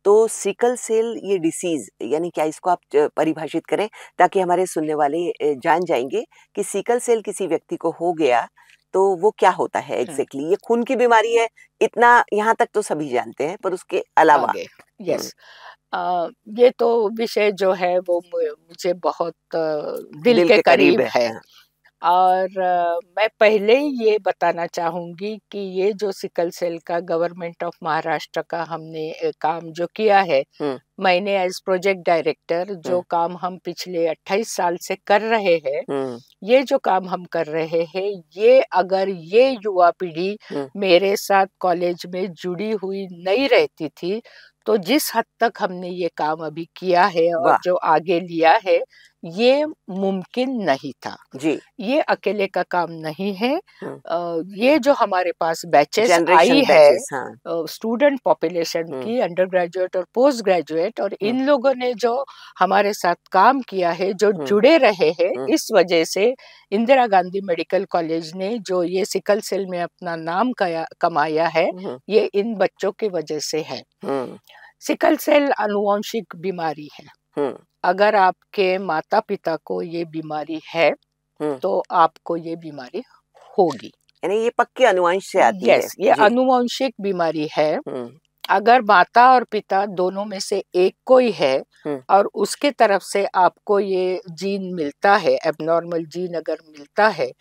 तो सिकल सेल ये डिसीज यानी क्या, इसको आप परिभाषित करें ताकि हमारे सुनने वाले जान जाएंगे कि सिकल सेल किसी व्यक्ति को हो गया तो वो क्या होता है एग्जैक्टली। ये खून की बीमारी है, इतना यहाँ तक तो सभी जानते हैं, पर उसके अलावा यस, ये तो विषय जो है वो मुझे बहुत दिल के करीब है। और मैं पहले ही ये बताना चाहूंगी कि ये जो सिकल सेल का गवर्नमेंट ऑफ महाराष्ट्र का हमने काम जो किया है, मैंने एज प्रोजेक्ट डायरेक्टर जो काम हम पिछले 28 साल से कर रहे हैं, ये जो काम हम कर रहे हैं, ये अगर ये युवा पीढ़ी मेरे साथ कॉलेज में जुड़ी हुई नहीं रहती थी तो जिस हद तक हमने ये काम अभी किया है और जो आगे लिया है, ये मुमकिन नहीं था जी। ये अकेले का काम नहीं है। ये जो हमारे पास बैचेस आई है, स्टूडेंट पॉपुलेशन की, अंडर ग्रेजुएट और पोस्ट ग्रेजुएट, और इन लोगों ने जो हमारे साथ काम किया है, जो जुड़े रहे हैं, इस वजह से इंदिरा गांधी मेडिकल कॉलेज ने जो ये सिकल सेल में अपना नाम कमाया है, ये इन बच्चों की वजह से है। सिकल सेल आनुवंशिक बीमारी है। अगर आपके माता पिता को ये बीमारी है तो आपको ये बीमारी होगी, यानी ये पक्के अनुवंश से आती है। ये अनुवंशिक बीमारी है। अगर माता और पिता दोनों में से एक को ही है और उसके तरफ से आपको ये जीन मिलता है, एबनॉर्मल जीन अगर मिलता है,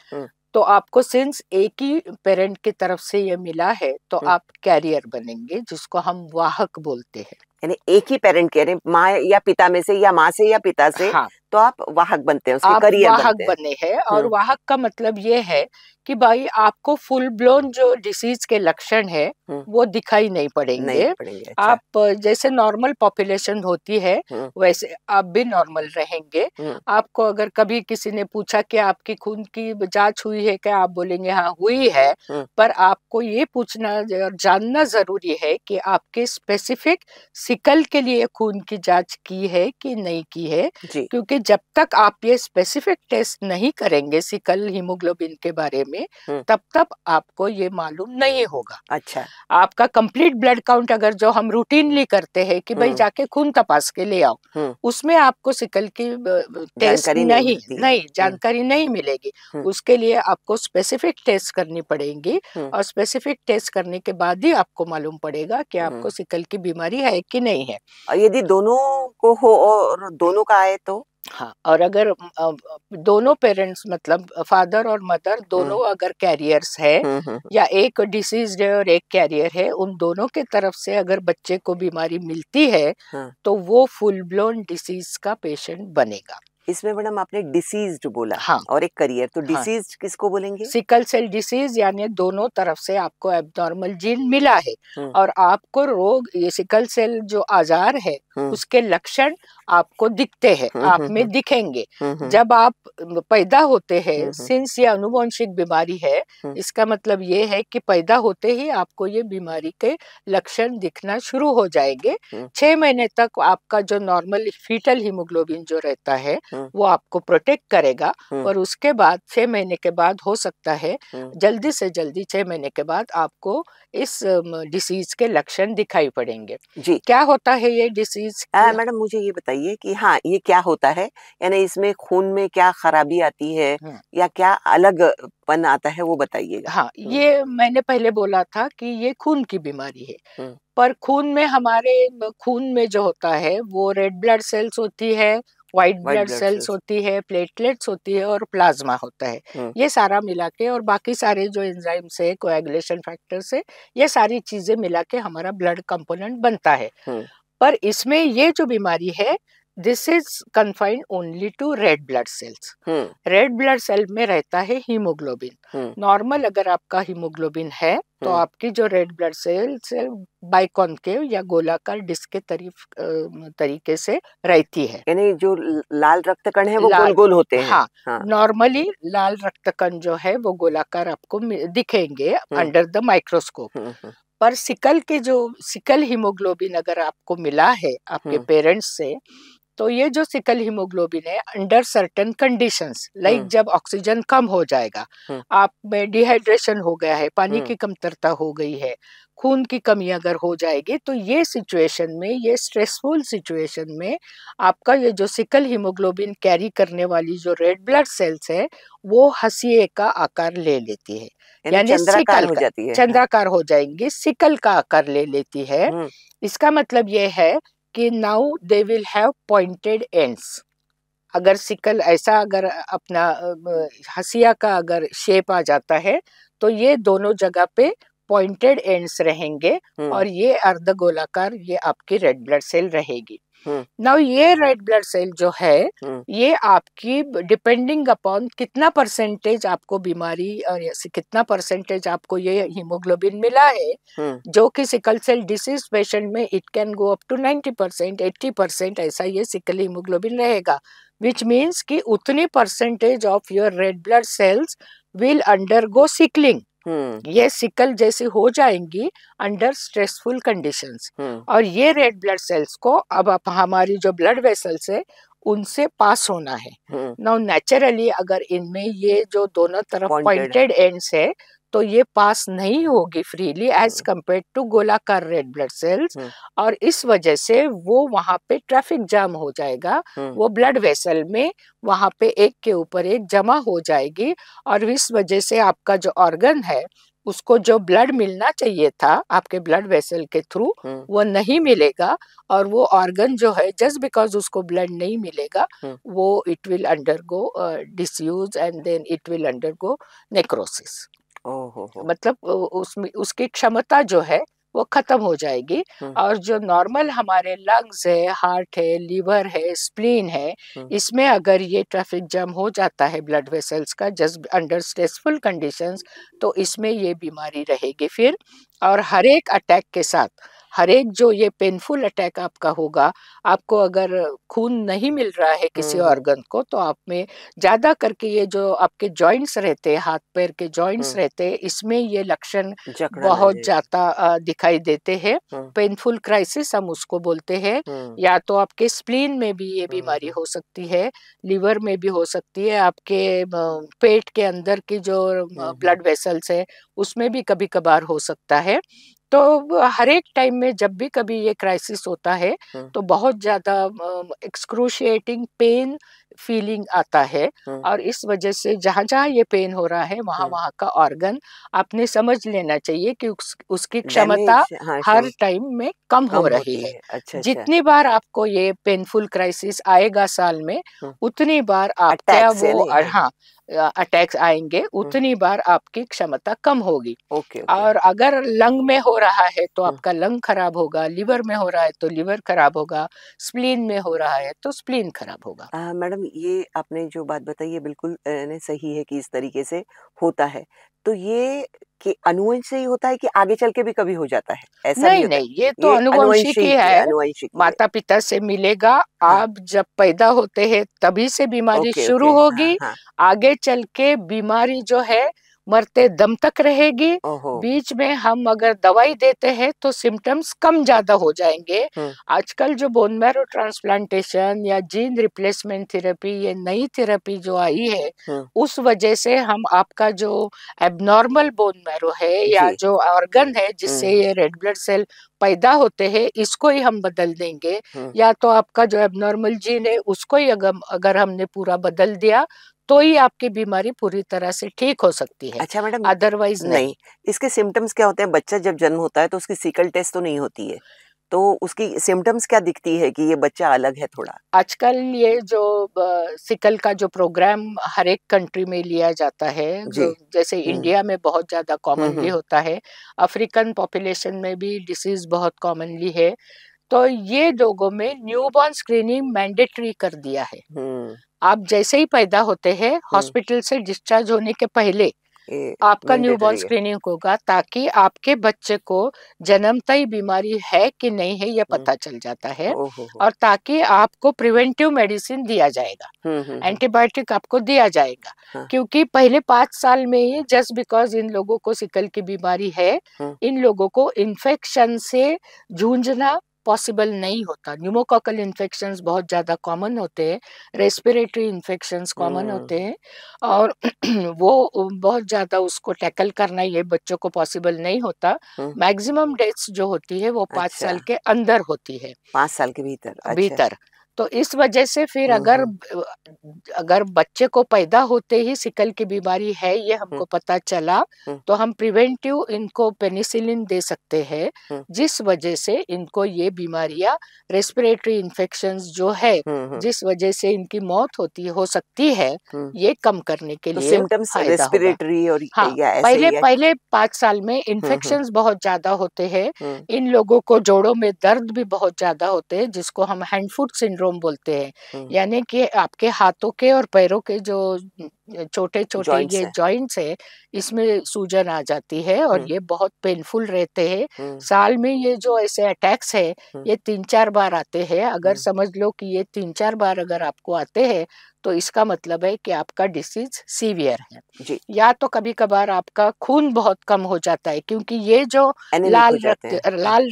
तो आपको सिंस एक ही पेरेंट की तरफ से ये मिला है, तो आप कैरियर बनेंगे, जिसको हम वाहक बोलते हैं। यानी एक ही पेरेंट कह रहे हैं, माँ या पिता में से, या माँ से या पिता से, हाँ, तो आप वाहक बनते हैं, उसके आप करियर वाहक बनते हैं। बने हैं। और वाहक का मतलब ये है कि भाई आपको फुल ब्लोन जो डिसीज के लक्षण है वो दिखाई नहीं पड़ेंगे। अच्छा। आप जैसे नॉर्मल पॉपुलेशन होती है वैसे आप भी नॉर्मल रहेंगे। आपको अगर कभी किसी ने पूछा कि आपकी खून की जांच हुई है क्या, आप बोलेंगे हाँ हुई है। पर आपको ये पूछना और जानना जरूरी है कि आपके स्पेसिफिक सिकल के लिए खून की जांच की है कि नहीं की है, क्योंकि जब तक आप ये स्पेसिफिक टेस्ट नहीं करेंगे सिकल हीमोग्लोबिन के बारे में, तब तक आपको ये मालूम नहीं होगा। अच्छा। आपका कंप्लीट ब्लड काउंट अगर जो हम रूटीनली करते हैं कि भाई जाके खून तपास के ले आओ, उसमें आपको सिकल की टेस्ट नहीं जानकारी नहीं मिलेगी। उसके लिए आपको स्पेसिफिक टेस्ट करनी पड़ेगी और स्पेसिफिक टेस्ट करने के बाद ही आपको मालूम पड़ेगा कि आपको सिकल की बीमारी है कि नहीं है। और यदि दोनों को हो और दोनों का आए तो? हाँ, और अगर दोनों पेरेंट्स मतलब फादर और मदर दोनों अगर कैरियर्स है या एक डिसीज्ड है और एक कैरियर है, उन दोनों के तरफ से अगर बच्चे को बीमारी मिलती है तो वो फुल ब्लोन डिसीज का पेशेंट बनेगा। इसमें मैडम आपने डिसीज्ड बोला, हाँ, और एक करियर, तो डिसीज्ड किसको बोलेंगे? सिकल सेल डिसीज यानी दोनों तरफ से आपको एब्नॉर्मल जीन मिला है और आपको रोग, ये सिकल सेल जो आजार है उसके लक्षण आपको दिखते हैं, आप में दिखेंगे जब आप पैदा होते हैं। सिंस ये अनुवांशिक बीमारी है, इसका मतलब ये है कि पैदा होते ही आपको ये बीमारी के लक्षण दिखना शुरू हो जाएंगे। 6 महीने तक आपका जो नॉर्मल फीटल हीमोग्लोबिन जो रहता है वो आपको प्रोटेक्ट करेगा, और उसके बाद 6 महीने के बाद हो सकता है जल्दी से जल्दी 6 महीने के बाद आपको इस डिसीज के लक्षण दिखाई पड़ेंगे। जी, क्या होता है ये डिसीज? मैडम मुझे ये बताइए कि हाँ, ये क्या होता है, यानी इसमें खून में क्या खराबी आती है या क्या अलगपन आता है, वो बताइएगा। हाँ, ये मैंने पहले बोला था कि ये खून की बीमारी है, पर खून में हमारे खून में जो होता है वो रेड ब्लड सेल्स होती है, व्हाइट ब्लड सेल्स होती है, प्लेटलेट्स होती है और प्लाज्मा होता है। ये सारा मिला के और बाकी सारे जो एंजाइम्स है, कोएगुलेशन फैक्टर्स है, ये सारी चीजें मिला के हमारा ब्लड कंपोनेंट बनता है। पर इसमें ये जो बीमारी है, this is confined only to red blood cells. Red blood cell में रहता है हीमोग्लोबिन। नॉर्मल अगर आपका हीमोग्लोबिन है तो आपकी जो रेड ब्लड सेल्स बाइकॉन्केव या गोलाकार डिस्क के तरीके से रहती है, यानी जो लाल रक्त कण है वो गोल गोल होते हैं। हाँ, नॉर्मली लाल रक्त कण जो है वो गोलाकार आपको दिखेंगे अंडर द माइक्रोस्कोप। पर सिकल हीमोग्लोबिन अगर आपको मिला है आपके पेरेंट्स से, तो ये जो सिकल हीमोग्लोबिन है अंडर सर्टेन कंडीशंस, लाइक जब ऑक्सीजन कम हो जाएगा, आप में डिहाइड्रेशन हो गया है, पानी की कमतरता हो गई है, खून की कमी अगर हो जाएगी, तो ये सिचुएशन में, ये स्ट्रेसफुल सिचुएशन में आपका ये जो सिकल हीमोग्लोबिन कैरी करने वाली जो रेड ब्लड सेल्स है वो हंसिए का आकार ले लेती है, यानी चंद्राकार हो जाएंगी, सिकल का आकार ले लेती है। इसका मतलब ये है कि now they will have pointed ends. अगर सिकल ऐसा अगर अपना हंसिया का अगर शेप आ जाता है तो ये दोनों जगह पे पॉइंटेड एंड्स रहेंगे और ये अर्धगोलाकार ये आपकी रेड ब्लड सेल रहेगी। नाउ ये रेड ब्लड सेल जो है ये आपकी डिपेंडिंग अपॉन कितना परसेंटेज आपको बीमारी और कितना परसेंटेज आपको ये हीमोग्लोबिन मिला है, जो कि सिकल सेल डिसीज पेशेंट में it can go up to 90%, 80% ऐसा ये सिकल हीमोग्लोबिन रहेगा, विच मीन्स कि उतनी percentage of your red blood sales will undergo sickling. ये सिकल जैसी हो जाएंगी अंडर स्ट्रेसफुल कंडीशंस, और ये रेड ब्लड सेल्स को अब आप हमारी जो ब्लड वेसल्स है उनसे पास होना है। नाउ नेचुरली अगर इनमें ये जो दोनों तरफ पॉइंटेड एंड्स है तो ये पास नहीं होगी फ्रीली एज कंपेयर टू गोलाकार रेड ब्लड सेल्स, और इस वजह से वो वहां पे ट्रैफिक जाम हो जाएगा, वो ब्लड वेसल में वहां पे एक के ऊपर एक जमा हो जाएगी, और इस वजह से आपका जो ऑर्गन है उसको जो ब्लड मिलना चाहिए था आपके ब्लड वेसल के थ्रू वो नहीं मिलेगा, और वो ऑर्गन जो है जस्ट बिकॉज उसको ब्लड नहीं मिलेगा वो it will undergo disuse and then it will undergo necrosis. ओहो। मतलब उसमें उसकी क्षमता जो है वो खत्म हो जाएगी। और जो नॉर्मल हमारे लंग्स है, हार्ट है, लीवर है, स्प्लीन है, इसमें अगर ये ट्रैफिक जैम हो जाता है ब्लड वेसल्स का जस्ट अंडर स्ट्रेसफुल कंडीशंस, तो इसमें ये बीमारी रहेगी फिर। और हर एक अटैक के साथ, हर एक जो ये पेनफुल अटैक आपका होगा, आपको अगर खून नहीं मिल रहा है किसी ऑर्गन को, तो आप में ज्यादा करके ये जो आपके जॉइंट्स रहते हैं, हाथ पैर के जॉइंट्स रहते हैं, इसमें ये लक्षण बहुत ज्यादा दिखाई देते हैं। पेनफुल क्राइसिस हम उसको बोलते हैं। या तो आपके स्प्लीन में भी ये बीमारी हो सकती है, लिवर में भी हो सकती है, आपके पेट के अंदर की जो ब्लड वेसल्स है उसमें भी कभी कभार हो सकता है। तो हर एक टाइम में जब भी कभी ये क्राइसिस होता है तो बहुत ज्यादा एक्सक्रूशिएटिंग पेन फीलिंग आता है। और इस वजह से जहाँ जहाँ ये पेन हो रहा है वहाँ वहाँ का ऑर्गन आपने समझ लेना चाहिए कि उसकी क्षमता हर टाइम में कम हो रही है। अच्छा। जितनी बार आपको ये पेनफुल क्राइसिस आएगा साल में, उतनी बार आपका वो अटैक्स आएंगे, उतनी बार आपकी क्षमता कम होगी। और अगर लंग में हो रहा है तो आपका लंग खराब होगा, लिवर में हो रहा है तो लिवर खराब होगा, स्प्लीन में हो रहा है तो स्प्लीन खराब होगा। मैडम, ये आपने जो बात बताई है बिल्कुल सही है कि इस तरीके से होता है। तो ये कि अनुवंश से ही होता है कि आगे चल के भी कभी हो जाता है? ऐसा नहीं नहीं, ये तो अनुवंशिक ही है, माता पिता से मिलेगा। आप जब पैदा होते हैं तभी से बीमारी शुरू होगी। आगे चल के बीमारी जो है मरते दम तक रहेगी। बीच में हम अगर दवाई देते हैं तो सिम्टम्स कम ज्यादा हो जाएंगे। आजकल जो बोन मैरो ट्रांसप्लांटेशन या जीन रिप्लेसमेंट थेरेपी, ये नई थेरेपी जो आई है, उस वजह से हम आपका जो एबनॉर्मल बोन मैरो है या जो ऑर्गन है जिससे ये रेड ब्लड सेल पैदा होते हैं, इसको ही हम बदल देंगे। या तो आपका जो एबनॉर्मल जीन है उसको ही अगर हमने पूरा बदल दिया तो ही आपकी बीमारी पूरी तरह से ठीक हो सकती है। अच्छा मैडम, अदरवाइज नहीं। इसके सिम्टम्स क्या होते हैं? बच्चा जब जन्म होता है तो उसकी सिकल टेस्ट तो नहीं होती है, तो उसकी सिम्टम्स क्या दिखती है कि ये बच्चा अलग है थोड़ा? आजकल ये जो सिकल का जो प्रोग्राम हर एक कंट्री में लिया जाता है, जैसे इंडिया में बहुत ज्यादा कॉमनली होता है, अफ्रीकन पॉपुलेशन में भी डिसीज बहुत कॉमनली है। तो ये लोगों में न्यूबॉर्न स्क्रीनिंग मैंडेटरी कर दिया है। आप जैसे ही पैदा होते हैं हॉस्पिटल से डिस्चार्ज होने के पहले आपका न्यूबॉर्न स्क्रीनिंग होगा, ताकि आपके बच्चे को जन्मता ही बीमारी है कि नहीं है यह पता चल जाता है। और ताकि आपको प्रिवेंटिव मेडिसिन दिया जाएगा, एंटीबायोटिक आपको दिया जाएगा। क्योंकि पहले 5 साल में ही जस्ट बिकॉज इन लोगों को सिकल की बीमारी है, इन लोगों को इन्फेक्शन से जूझना पॉसिबल नहीं होता। न्यूमोकॉकल इन्फेक्शंस बहुत ज्यादा कॉमन होते हैं, रेस्पिरेटरी इन्फेक्शंस कॉमन होते हैं, और वो बहुत ज्यादा उसको टैकल करना ये बच्चों को पॉसिबल नहीं होता। मैक्सिमम डेथ्स जो होती है वो 5 साल के अंदर होती है, 5 साल के भीतर। भीतर। तो इस वजह से फिर अगर बच्चे को पैदा होते ही सिकल की बीमारी है ये हमको पता चला, तो हम प्रिवेंटिव इनको पेनिसिलिन दे सकते हैं, जिस वजह से इनको ये बीमारियां, रेस्पिरेटरी इन्फेक्शंस जो है जिस वजह से इनकी मौत हो सकती है, ये कम करने के लिए सिम्टम्स रेस्पिरेटरी और पहले 5 साल में इन्फेक्शंस बहुत ज्यादा होते हैं। इन लोगों को जोड़ों में दर्द भी बहुत ज्यादा होते हैं, जिसको हम हैंड फुट सिंड्रोम बोलते हैं। यानी कि आपके हाथों के और पैरों के जो छोटे छोटे ये जॉइंट्स है, इसमें सूजन आ जाती है और ये बहुत पेनफुल रहते हैं। साल में ये जो ऐसे अटैक्स है ये 3-4 बार आते हैं। अगर समझ लो कि ये 3-4 बार अगर आपको आते हैं तो इसका मतलब है कि आपका डिसीज सीवियर है। या तो कभी कभार आपका खून बहुत कम हो जाता है, क्योंकि ये जो लाल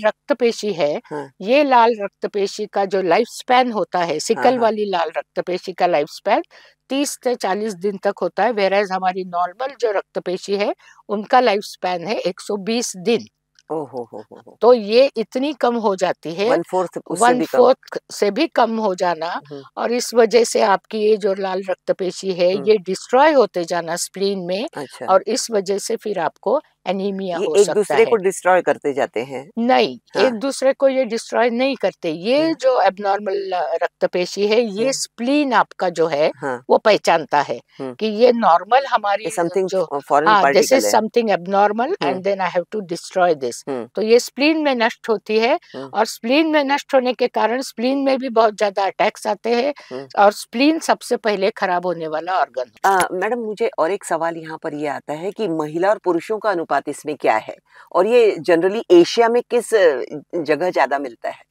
रक्त पेशी है, ये लाल रक्त पेशी का जो लाइफ स्पैन होता है, सिकल वाली लाल रक्त पेशी का लाइफ स्पैन 30 से 40 दिन तक होता है, वेराज हमारी नॉर्मल जो रक्त पेशी है उनका लाइफ स्पैन है 120 दिन। तो ये इतनी कम हो जाती है, 1/4 से भी कम हो जाना, और इस वजह से आपकी ये जो लाल रक्त पेशी है ये डिस्ट्रॉय होते जाना स्प्लीन में, और इस वजह से फिर आपको एनीमिया ये हो एक सकता दूसरे है। को डिस्ट्रॉय करते जाते हैं। नहीं, हाँ। एक दूसरे को ये डिस्ट्रॉय नहीं करते। ये हुँ, जो एब्नॉर्मल रक्तपेशी है, ये हुँ, स्प्लीन आपका जो है हाँ, वो पहचानता है हुँ, कि ये नॉर्मल हमारी ये समथिंग जो, फॉरेन हाँ, दिस इज पार्टिकल है। Something abnormal um, and then I have to destroy this. Um, तो ये स्प्लीन में नष्ट होती है, हुँ, और स्प्लीन में नष्ट होने के कारण स्प्लीन में भी बहुत ज्यादा अटैक्स आते हैं, हुँ। और स्प्लीन सबसे पहले खराब होने वाला ऑर्गन। मैडम, मुझे और एक सवाल यहाँ पर ये आता है कि महिला और पुरुषों का अनुपात इसमें क्या है? और ये जनरली एशिया में किस जगह ज़्यादा मिलता है?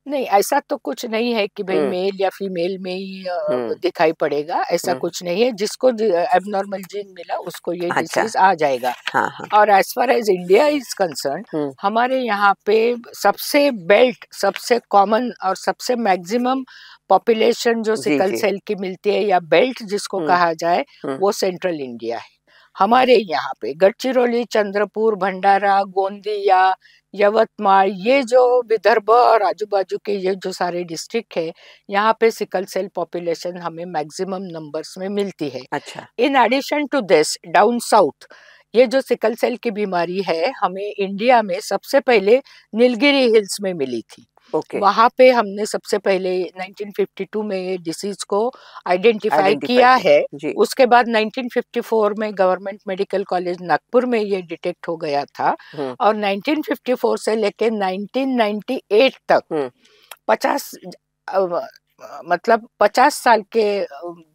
नहीं, ऐसा तो कुछ नहीं है कि भई हुँ, मेल या फीमेल में ही हुँ, दिखाई पड़ेगा, ऐसा हुँ। कुछ नहीं है। जिसको एब्नॉर्मल जीन मिला उसको ये अच्छा। डिसीज़ आ जाएगा। हाँ, हाँ। और as far as India is concerned, um, हमारे यहाँ पे सबसे कॉमन और सबसे मैक्सिमम पॉपुलेशन जो जी, सिकल जी। सेल की मिलती है, या बेल्ट जिसको हुँ, कहा जाए, हुँ, वो सेंट्रल इंडिया है। हमारे यहाँ पे गढ़चिरौली, चंद्रपुर, भंडारा, गोंदिया, यवतमाल, ये जो विदर्भ और आजू-बाजू के ये जो सारे डिस्ट्रिक्ट है, यहाँ पे सिकल सेल पॉपुलेशन हमें मैक्सिमम नंबर्स में मिलती है। अच्छा, in addition to this, down south, ये जो सिकल सेल की बीमारी है, हमें इंडिया में सबसे पहले नीलगिरी हिल्स में मिली थी। ओके। वहाँ पे हमने सबसे पहले 1952 में ये डिसीज़ को आइडेंटिफ़ाई आइडेंटिफ़ाई किया किया। है। जी। उसके बाद 1954 में गवर्नमेंट मेडिकल कॉलेज नागपुर में ये डिटेक्ट हो गया था, हुँ, और 1954 से लेके 1998 तक हुँ, 50 मतलब 50 साल के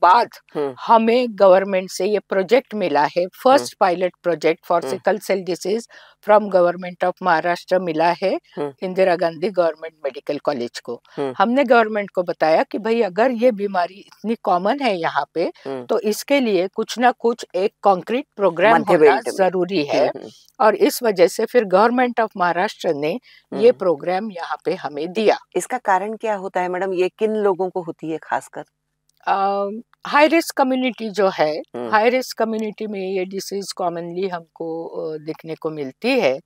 बाद हुँ, हमें गवर्नमेंट से ये प्रोजेक्ट मिला है, हुँ, first pilot project for hmm, sickle cell disease from government of Maharashtra मिला है हुँ, Indira Gandhi government medical college को। हुँ, हमने गवर्नमेंट को बताया कि भाई अगर ये बीमारी इतनी कॉमन है यहाँ पे, हुँ। तो इसके लिए कुछ ना कुछ एक कॉन्क्रीट प्रोग्राम मध्य होना बेल्ट में। जरूरी हुँ, है। हुँ, और इस वजह से फिर गवर्नमेंट ऑफ महाराष्ट्र ने ये हुँ। प्रोग्राम यहाँ पे हमें दिया। इसका कारण क्या होता है मैडम? ये किन लोगों को होती है खासकर? हाई रिस्क कम्युनिटी जो है, हुँ, हाई रिस्क कम्युनिटी में ये डिसीज कॉमनली हमको दिखने को मिलती है।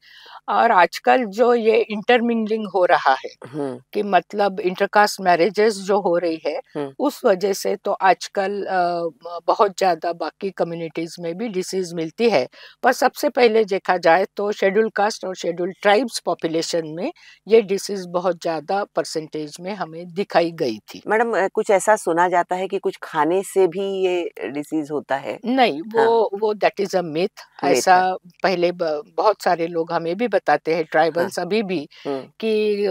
और आजकल जो ये इंटरमिंगलिंग हो रहा है, हुँ, कि मतलब इंटरकास्ट मैरिजेस जो हो रही है, हुँ, उस वजह से तो आजकल बहुत ज़्यादा बाकी कम्युनिटीज़ में भी डिसीज़ मिलती है। पर सबसे पहले देखा जाए तो शेड्यूल कास्ट और शेड्यूल ट्राइब्स पॉपुलेशन में ये डिसीज़ बहुत ज़्यादा परसेंटेज में हमें दिखाई गई थी। मैडम, कुछ ऐसा सुना जाता है कि कुछ खाने से भी ये डिसीज़ होता है? नहीं, हाँ, वो that is a myth. Myth ऐसा है। पहले बहुत सारे लोग हमें भी बताते हैं, हाँ, ट्राइबल्स अभी भी, हुँ, कि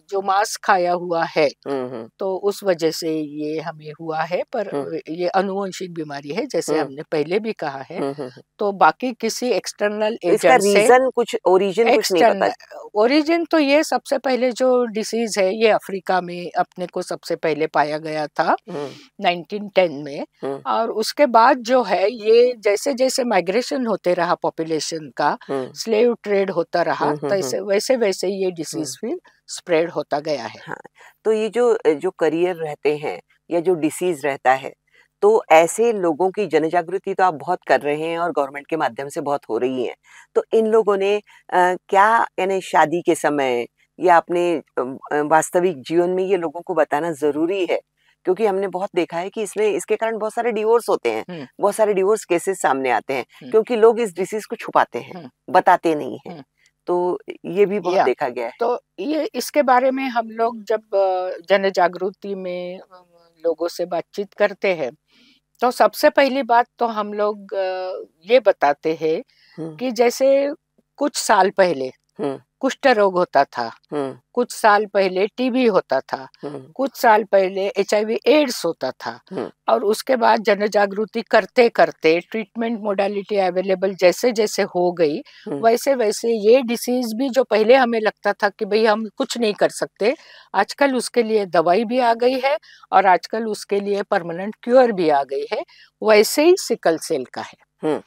जो मांस खाया हुआ है, हुँ, हुँ, तो उस वजह से ये हमें हुआ है। पर हुँ, ये आनुवंशिक बीमारी है, जैसे हुँ, हमने पहले भी कहा है। हुँ, हुँ, हुँ। तो बाकी किसी एक्सटर्नल तो इसका एजेंट से, रीज़न कुछ ओरिजिन कुछ नहीं पता? एक्सटर्नल ओरिजिन तो ये सबसे पहले जो डिसीज़ है, ये अफ्रीका में अपने को सबसे पहले पाया गया था हुँ, 1910 में। हुँ, और उसके बाद जो है, ये जैसे-जैसे माइग्रेशन होते रहा पॉपुलेशन का, हुँ, स्लेव ट्रेड होता रहा, हुँ, हुँ, हुँ, तैसे वैसे-वैसे ये हुँ। डिसीज़ फिर स्प्रेड होता गया है। हाँ, तो ये जो करियर रहते हैं या जो डिसीज़ रहता है, तो ऐसे लोगों की जनजागृति तो आप बहुत कर रहे हैं और गवर्नमेंट के माध्यम से बहुत हो रही है। तो इन लोगों ने क्या यानी शादी के समय या अपने वास्तविक जीवन में ये लोगों को बताना ज़रूरी है? क्योंकि हमने बहुत देखा है कि इसमें इसके कारण बहुत सारे डिवोर्स होते हैं, हुँ, बहुत सारे डिवोर्स केसेज़ सामने आते हैं, हुँ, क्योंकि लोग इस डिसीज़ को छुपाते हैं, हुँ, बताते नहीं हैं। हुँ। तो ये भी बहुत या देखा गया है। तो ये इसके बारे में हम लोग जब जन जागृति में लोगों से बातचीत करते हैं, तो सबसे पहली बात तो हम लोग ये बताते हैं हुँ, कि जैसे कुछ साल पहले हुँ, कुष्ठ रोग होता था, हुँ, कुछ साल पहले टीबी होता था, हुँ, कुछ साल पहले एचआईवी एड्स होता था। हुँ, और उसके बाद जनजागृति करते-करते ट्रीटमेंट मोडालिटी अवेलेबल जैसे-जैसे हो गई, हुँ। वैसे-वैसे ये डिसीज़ भी, जो पहले हमें लगता था कि भई हम कुछ नहीं कर सकते, आजकल उसके लिए दवाई भी आ गई है, और आजकल उसके लिए परमानेंट क्यूर भी आ गई है, वैसे ही सिकल सेल का है। हुँ,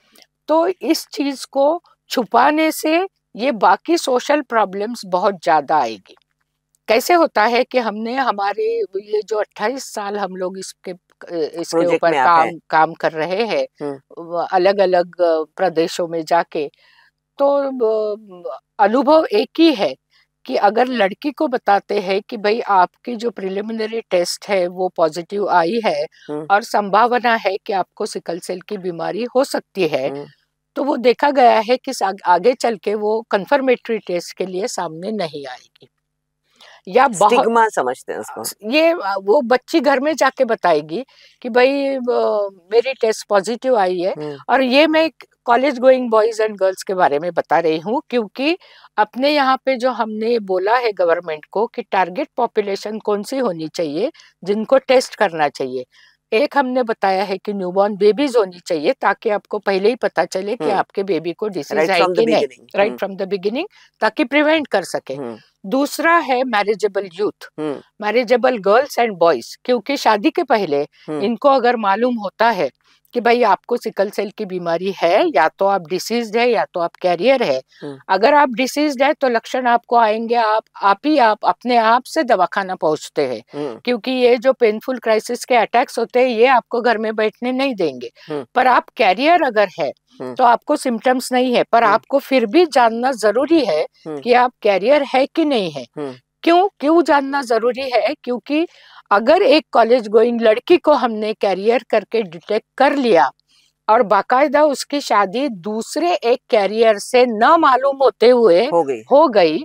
तो इस चीज़ को छुपाने से ये बाकी सोशल प्रॉब्लम्स बहुत ज़्यादा आएगी। कैसे होता है कि हमने हमारे ये जो 28 साल हम लोग इसके प्रोजेक्ट ऊपर में आप हैं। काम काम कर रहे हैं, हुँ, अलग-अलग प्रदेशों में जाके, तो अनुभव एक ही है कि अगर लड़की को बताते हैं कि भई आपकी जो प्रिलिमिनरी टेस्ट है वो पॉजिटिव आई है, हुँ, और संभावना है कि आपको सिकल सेल की बीमारी हो सकती है, हुँ, तो वो देखा गया है कि आगे चल के वो कंफर्मेटरी टेस्ट के लिए सामने नहीं आएगी, या बहुत स्टिग्मा समझते हैं उसको। ये वो बच्ची घर में जाके बताएगी कि भाई मेरी टेस्ट पॉजिटिव आई है। और ये मैं college going boys and girls के बारे में बता रही हूँ, क्योंकि अपने यहाँ पे जो हमने बोला है गवर्नमेंट को कि टारगेट पॉपुलेशन कौन सी होनी चाहिए जिनको टेस्ट करना चाहिए। एक हमने बताया है कि न्यूबॉर्न बेबीज होनी चाहिए, ताकि आपको पहले ही पता चले कि आपके बेबी को डिसीज है कि नहीं, राइट फ्रॉम द बिगिनिंग, ताकि प्रिवेंट कर सके। दूसरा है marriageable youth, marriageable girls and boys, क्योंकि शादी के पहले इनको अगर मालूम होता है कि भाई आपको सिकल सेल की बीमारी है, या तो आप डिसीज्ड है या तो आप कैरियर है। अगर आप डिसीज्ड है तो लक्षण आपको आएंगे, आप अपने आप से दवाखाना पहुंचते हैं, क्योंकि ये जो पेनफुल क्राइसिस के अटैक्स होते हैं ये आपको घर में बैठने नहीं देंगे। पर आप कैरियर अगर है तो आपको सिम्टम्स नहीं है, पर आपको फिर भी जानना जरूरी है कि आप कैरियर है कि नहीं है। क्यों जानना जरूरी है? क्योंकि अगर एक कॉलेज गोइंग लड़की को हमने कैरियर करके डिटेक्ट कर लिया और बाकायदा उसकी शादी दूसरे एक कैरियर से न मालूम होते हुए हो गई,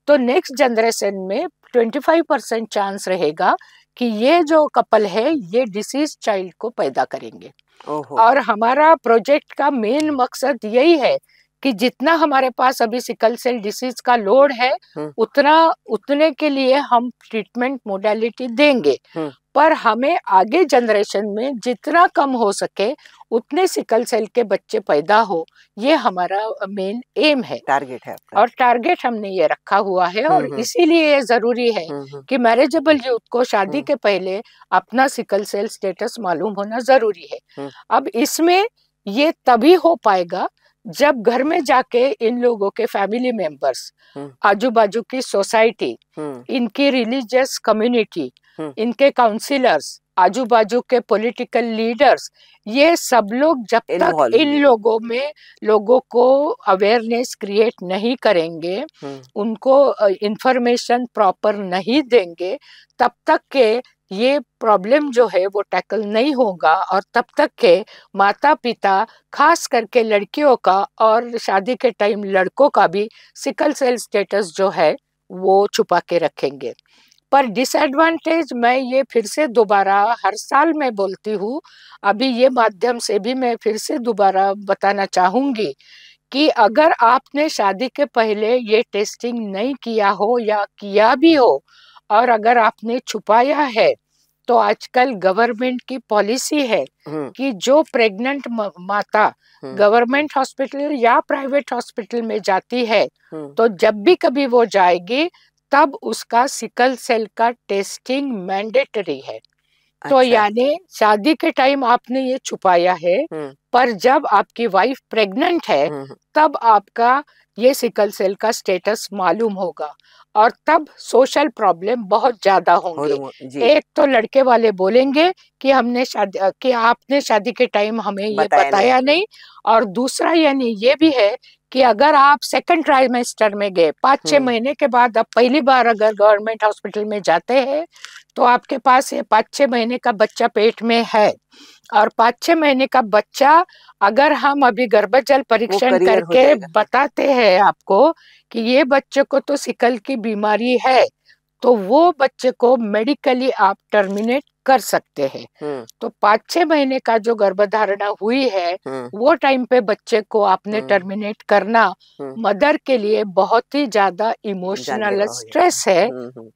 तो नेक्स्ट जनरेशन में 25% चांस रहेगा कि ये जो कपल है ये डिसीज चाइल्ड को पैदा करेंगे। और हमारा प्रोजेक्ट का मेन मकसद यही है कि जितना हमारे पास अभी सिकल सेल डिसीज का लोड है उतने के लिए हम ट्रीटमेंट मोडालिटी देंगे, पर हमें आगे जनरेशन में जितना कम हो सके उतने सिकल सेल के बच्चे पैदा हो, ये हमारा मेन एम है, टारगेट है। और टारगेट हमने ये रखा हुआ है, और इसीलिए ये जरूरी है कि मैरिजेबल यूथ को शादी के पहले अपना सिकल सेल स्टेटस मालूम होना जरूरी है। अब इसमें ये तभी हो पाएगा जब घर में जाके इन लोगों के फैमिली मेंबर्स, आजू बाजू की सोसाइटी, इनकी रिलीजियस कम्युनिटी, इनके काउंसिलर्स, आजू बाजू के पॉलिटिकल लीडर्स, ये सब लोग जब तक इन लोगों को अवेयरनेस क्रिएट नहीं करेंगे, उनको इंफॉर्मेशन प्रॉपर नहीं देंगे, तब तक के ये प्रॉब्लम जो है वो टैकल नहीं होगा, और तब तक के माता पिता, खास करके लड़कियों का और शादी के टाइम लड़कों का भी सिकल सेल स्टेटस जो है वो छुपा के रखेंगे। पर डिसएडवांटेज मैं ये फिर से दोबारा हर साल मैं बोलती हूँ, अभी ये माध्यम से भी मैं फिर से दोबारा बताना चाहूंगी कि अगर आपने शादी के पहले ये टेस्टिंग नहीं किया हो या किया भी हो, और अगर आपने छुपाया है, तो आजकल गवर्नमेंट की पॉलिसी है कि जो प्रेग्नेंट माता गवर्नमेंट हॉस्पिटल या प्राइवेट हॉस्पिटल में जाती है, तो जब भी कभी वो जाएगी तब उसका सिकल सेल का टेस्टिंग मैंडेटरी है। तो यानी शादी के टाइम आपने ये छुपाया है, पर जब आपकी वाइफ प्रेग्नेंट है तब आपका ये सिकल सेल का स्टेटस मालूम होगा, और तब सोशल प्रॉब्लम बहुत ज्यादा होंगे। एक तो लड़के वाले बोलेंगे कि आपने शादी के टाइम हमें ये बताया नहीं, और दूसरा यानी ये भी है कि अगर आप सेकंड ट्राइमेस्टर में गए, 5-6 महीने के बाद आप पहली बार अगर गवर्नमेंट हॉस्पिटल में जाते हैं, तो आपके पास ये 5-6 महीने का बच्चा पेट में है, और 5-6 महीने का बच्चा अगर हम अभी गर्भजल परीक्षण करके बताते हैं आपको कि ये बच्चे को तो सिकल की बीमारी है, तो वो बच्चे को मेडिकली आप टर्मिनेट कर सकते हैं। तो 5-6 महीने का जो गर्भधारणा हुई है वो टाइम पे बच्चे को आपने टर्मिनेट करना मदर के लिए बहुत ही ज्यादा इमोशनल स्ट्रेस है,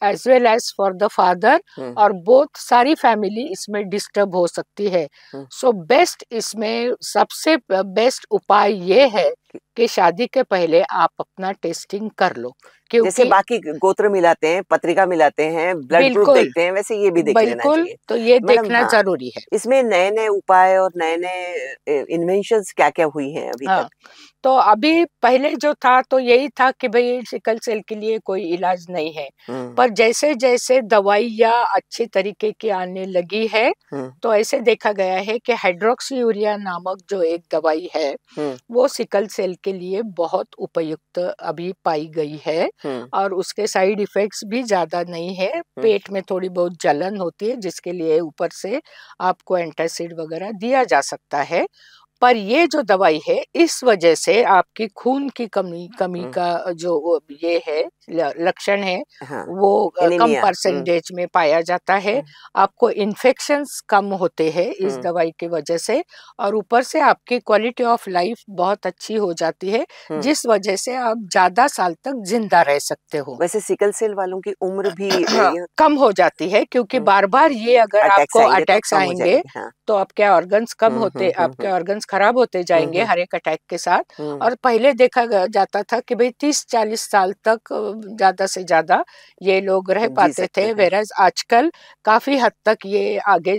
as well as for the father, और बहुत सारी फैमिली इसमें डिस्टर्ब हो सकती है। सो बेस्ट, इसमें सबसे बेस्ट उपाय ये है कि शादी के पहले आप अपना टेस्टिंग कर लो, क्योंकि जैसे बाकी गोत्र मिलाते हैं, पत्रिका मिलाते हैं, ब्लड ग्रुप देखते हैं, वैसे ये भी देख लेना चाहिए। तो ये देखना जरूरी है। इसमें नए नए उपाय और नए नए इन्वेंशंस क्या क्या हुई हैं अभी तक? तो अभी पहले जो था तो यही था कि भाई सिकल सेल के लिए कोई इलाज नहीं है, पर जैसे जैसे दवाइयाँ अच्छी तरीके की आने लगी है, तो ऐसे देखा गया है कि हाइड्रोक्सीयूरिया नामक जो एक दवाई है वो सिकल सेल के लिए बहुत उपयुक्त अभी पाई गई है, और उसके साइड इफेक्ट्स भी ज्यादा नहीं है। पेट में थोड़ी बहुत जलन होती है जिसके लिए ऊपर से आपको एंटासिड वगैरह दिया जा सकता है, पर ये जो दवाई है, इस वजह से आपकी खून की कमी का जो ये है लक्षण है, हाँ, वो कम एनीमिया। परसेंटेज में पाया जाता है। आपको इन्फेक्शंस कम होते हैं इस हुँ, दवाई की वजह से, और ऊपर से आपकी क्वालिटी ऑफ लाइफ बहुत अच्छी हो जाती है, हुँ। जिस वजह से आप ज़्यादा साल तक ज़िंदा रह सकते हो। वैसे सिकल सेल वालों की उम्र भी हाँ, ये कम हो जाती है, क्योंकि हुँ, बार-बार ये अगर अटैक्स आपको आएँगे तो अटैक्स कम हो आएँगे, जाएँगे। हाँ। तो आपके हुँ, हुँ, हुँ, आपके हुँ। ऑर्गन्स खराब होते हुँ, जाएँगे हुँ, हर एक अटैक के साथ। हुँ। और पहले देखा जाता था कि भई 30-40 साल तक ज़्यादा से ज़्यादा ये लोग रह जी पाते सकते थे, हैं। व्हेरेas आजकल काफ़ी हद तक ये आगे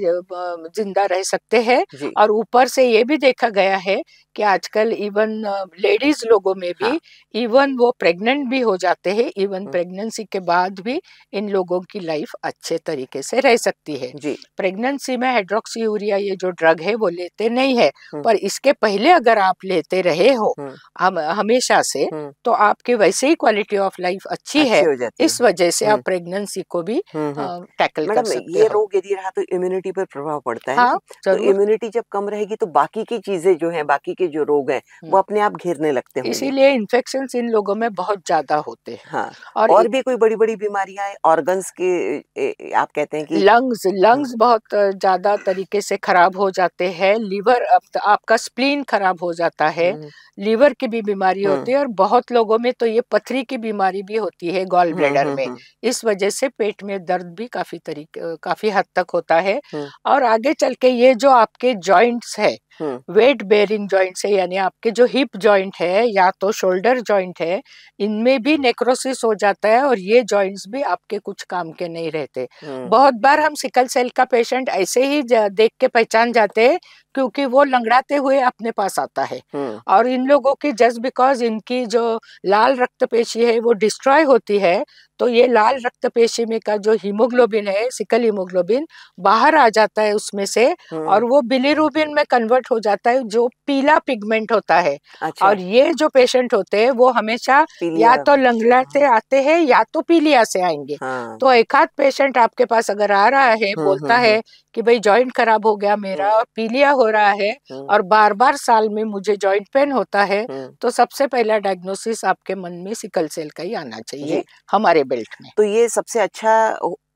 ज़िंदा रह सकते हैं। जी, और ऊपर से ये भी देखा गया है कि आजकल इवन लेडीज़ लोगों में हाँ। भी, इवन वो प्रेग्नेंट भी हो जाते हैं, इवन हुँ, प्रेगनेंसी के बाद भी इन लोगों की लाइफ अच्छे तरीके से रह सकती है। जी। प्रेगनेंसी में हाइड्रोक्सीयूरिया ये जो ड्रग है वो लेते नहीं है, हुँ, पर इसके पहले अगर आप लेते रहे हो हुँ, हमेशा से, हुँ। तो आपकी वैसे ही क्वालिटी ऑफ लाइफ अच्छी अच्छी है। हो जाती है। इस वजह से हुँ, आप प्रेगनेंसी को भी हुँ, हुँ। टैकल कर मैडम सकते ये हो। रोग यदि रहा तो इम्यूनिटी पर प्रभाव पड़ता है हाँ, ना? तो ज़रूर। इम्यूनिटी जब कम रहेगी तो बाकी की चीज़ें जो हैं, बाकी के जो रोग हैं, हुँ, वो अपने आप घेरने लगते होंगे। इसीलिए इन्फेक्शंस इन लोगों में बहुत ज़्यादा होते हैं। हाँ, और और भी कोई बड़ी-बड़ी बीमारियाँ हैं, ऑर्गन्स के आप कहते हैं कि लंग्स हाँ, लंग्स बहुत ज़्यादा तरीके से खराब हो जाते हैं, लिवर आपका स्प्लीन खराब हो जाता है, हुँ, लिवर की भी बीमारी हुँ, होती है, और बहुत लोगों में तो ये पथरी की बीमारी भी होती है गॉल हुँ, ब्लैडर हुँ, में। हुँ, इस वजह से पेट में दर्द भी काफ़ी हद तक होता है। हुँ, और आगे चल के ये जो आपके जॉइंट्स है, हुँ, वेट बेयरिंग जॉइंट्स है, यानी आपके जो हिप जॉइंट है या तो शोल्डर जॉइंट है, इनमें भी नेक्रोसिस हो जाता है, और ये जॉइंट्स भी आपके कुछ काम के नहीं रहते। हुँ, बहुत बार हम सिकल सेल का पेशेंट ऐसे ही देख के पहचान जाते हैं, क्योंकि वो लंगड़ाते हुए अपने पास आता है। हुँ, और इन लोगों की जस्ट बिकॉज इनकी जो लाल रक्त पेशी है वो डिस्ट्रॉय होती है, तो ये लाल रक्त पेशी में का जो हीमोग्लोबिन है, सिकल हीमोग्लोबिन, बाहर आ जाता है उसमें से, हुँ, और वो बिलीरुबिन में कन्वर्ट हो जाता है, जो पीला पिगमेंट होता है। अच्छा, और ये जो पेशेंट होते हैं वो हमेशा या पीलिया तो लंगड़ा से हाँ, आते हैं या तो पीलिया से आएंगे। हाँ, तो एक आध पेशेंट आपके पास अगर आ रहा है, हुँ, बोलता हुँ, हुँ, है कि भाई जॉइंट खराब हो गया हुँ, मेरा और पीलिया हो रहा है, हुँ, और बार बार साल में मुझे जॉइंट पेन होता है, हुँ, तो सबसे पहला डायग्नोसिस आपके मन में सिकल सेल का ही आना चाहिए, जी। हमारे बेल्ट में। तो ये सबसे अच्छा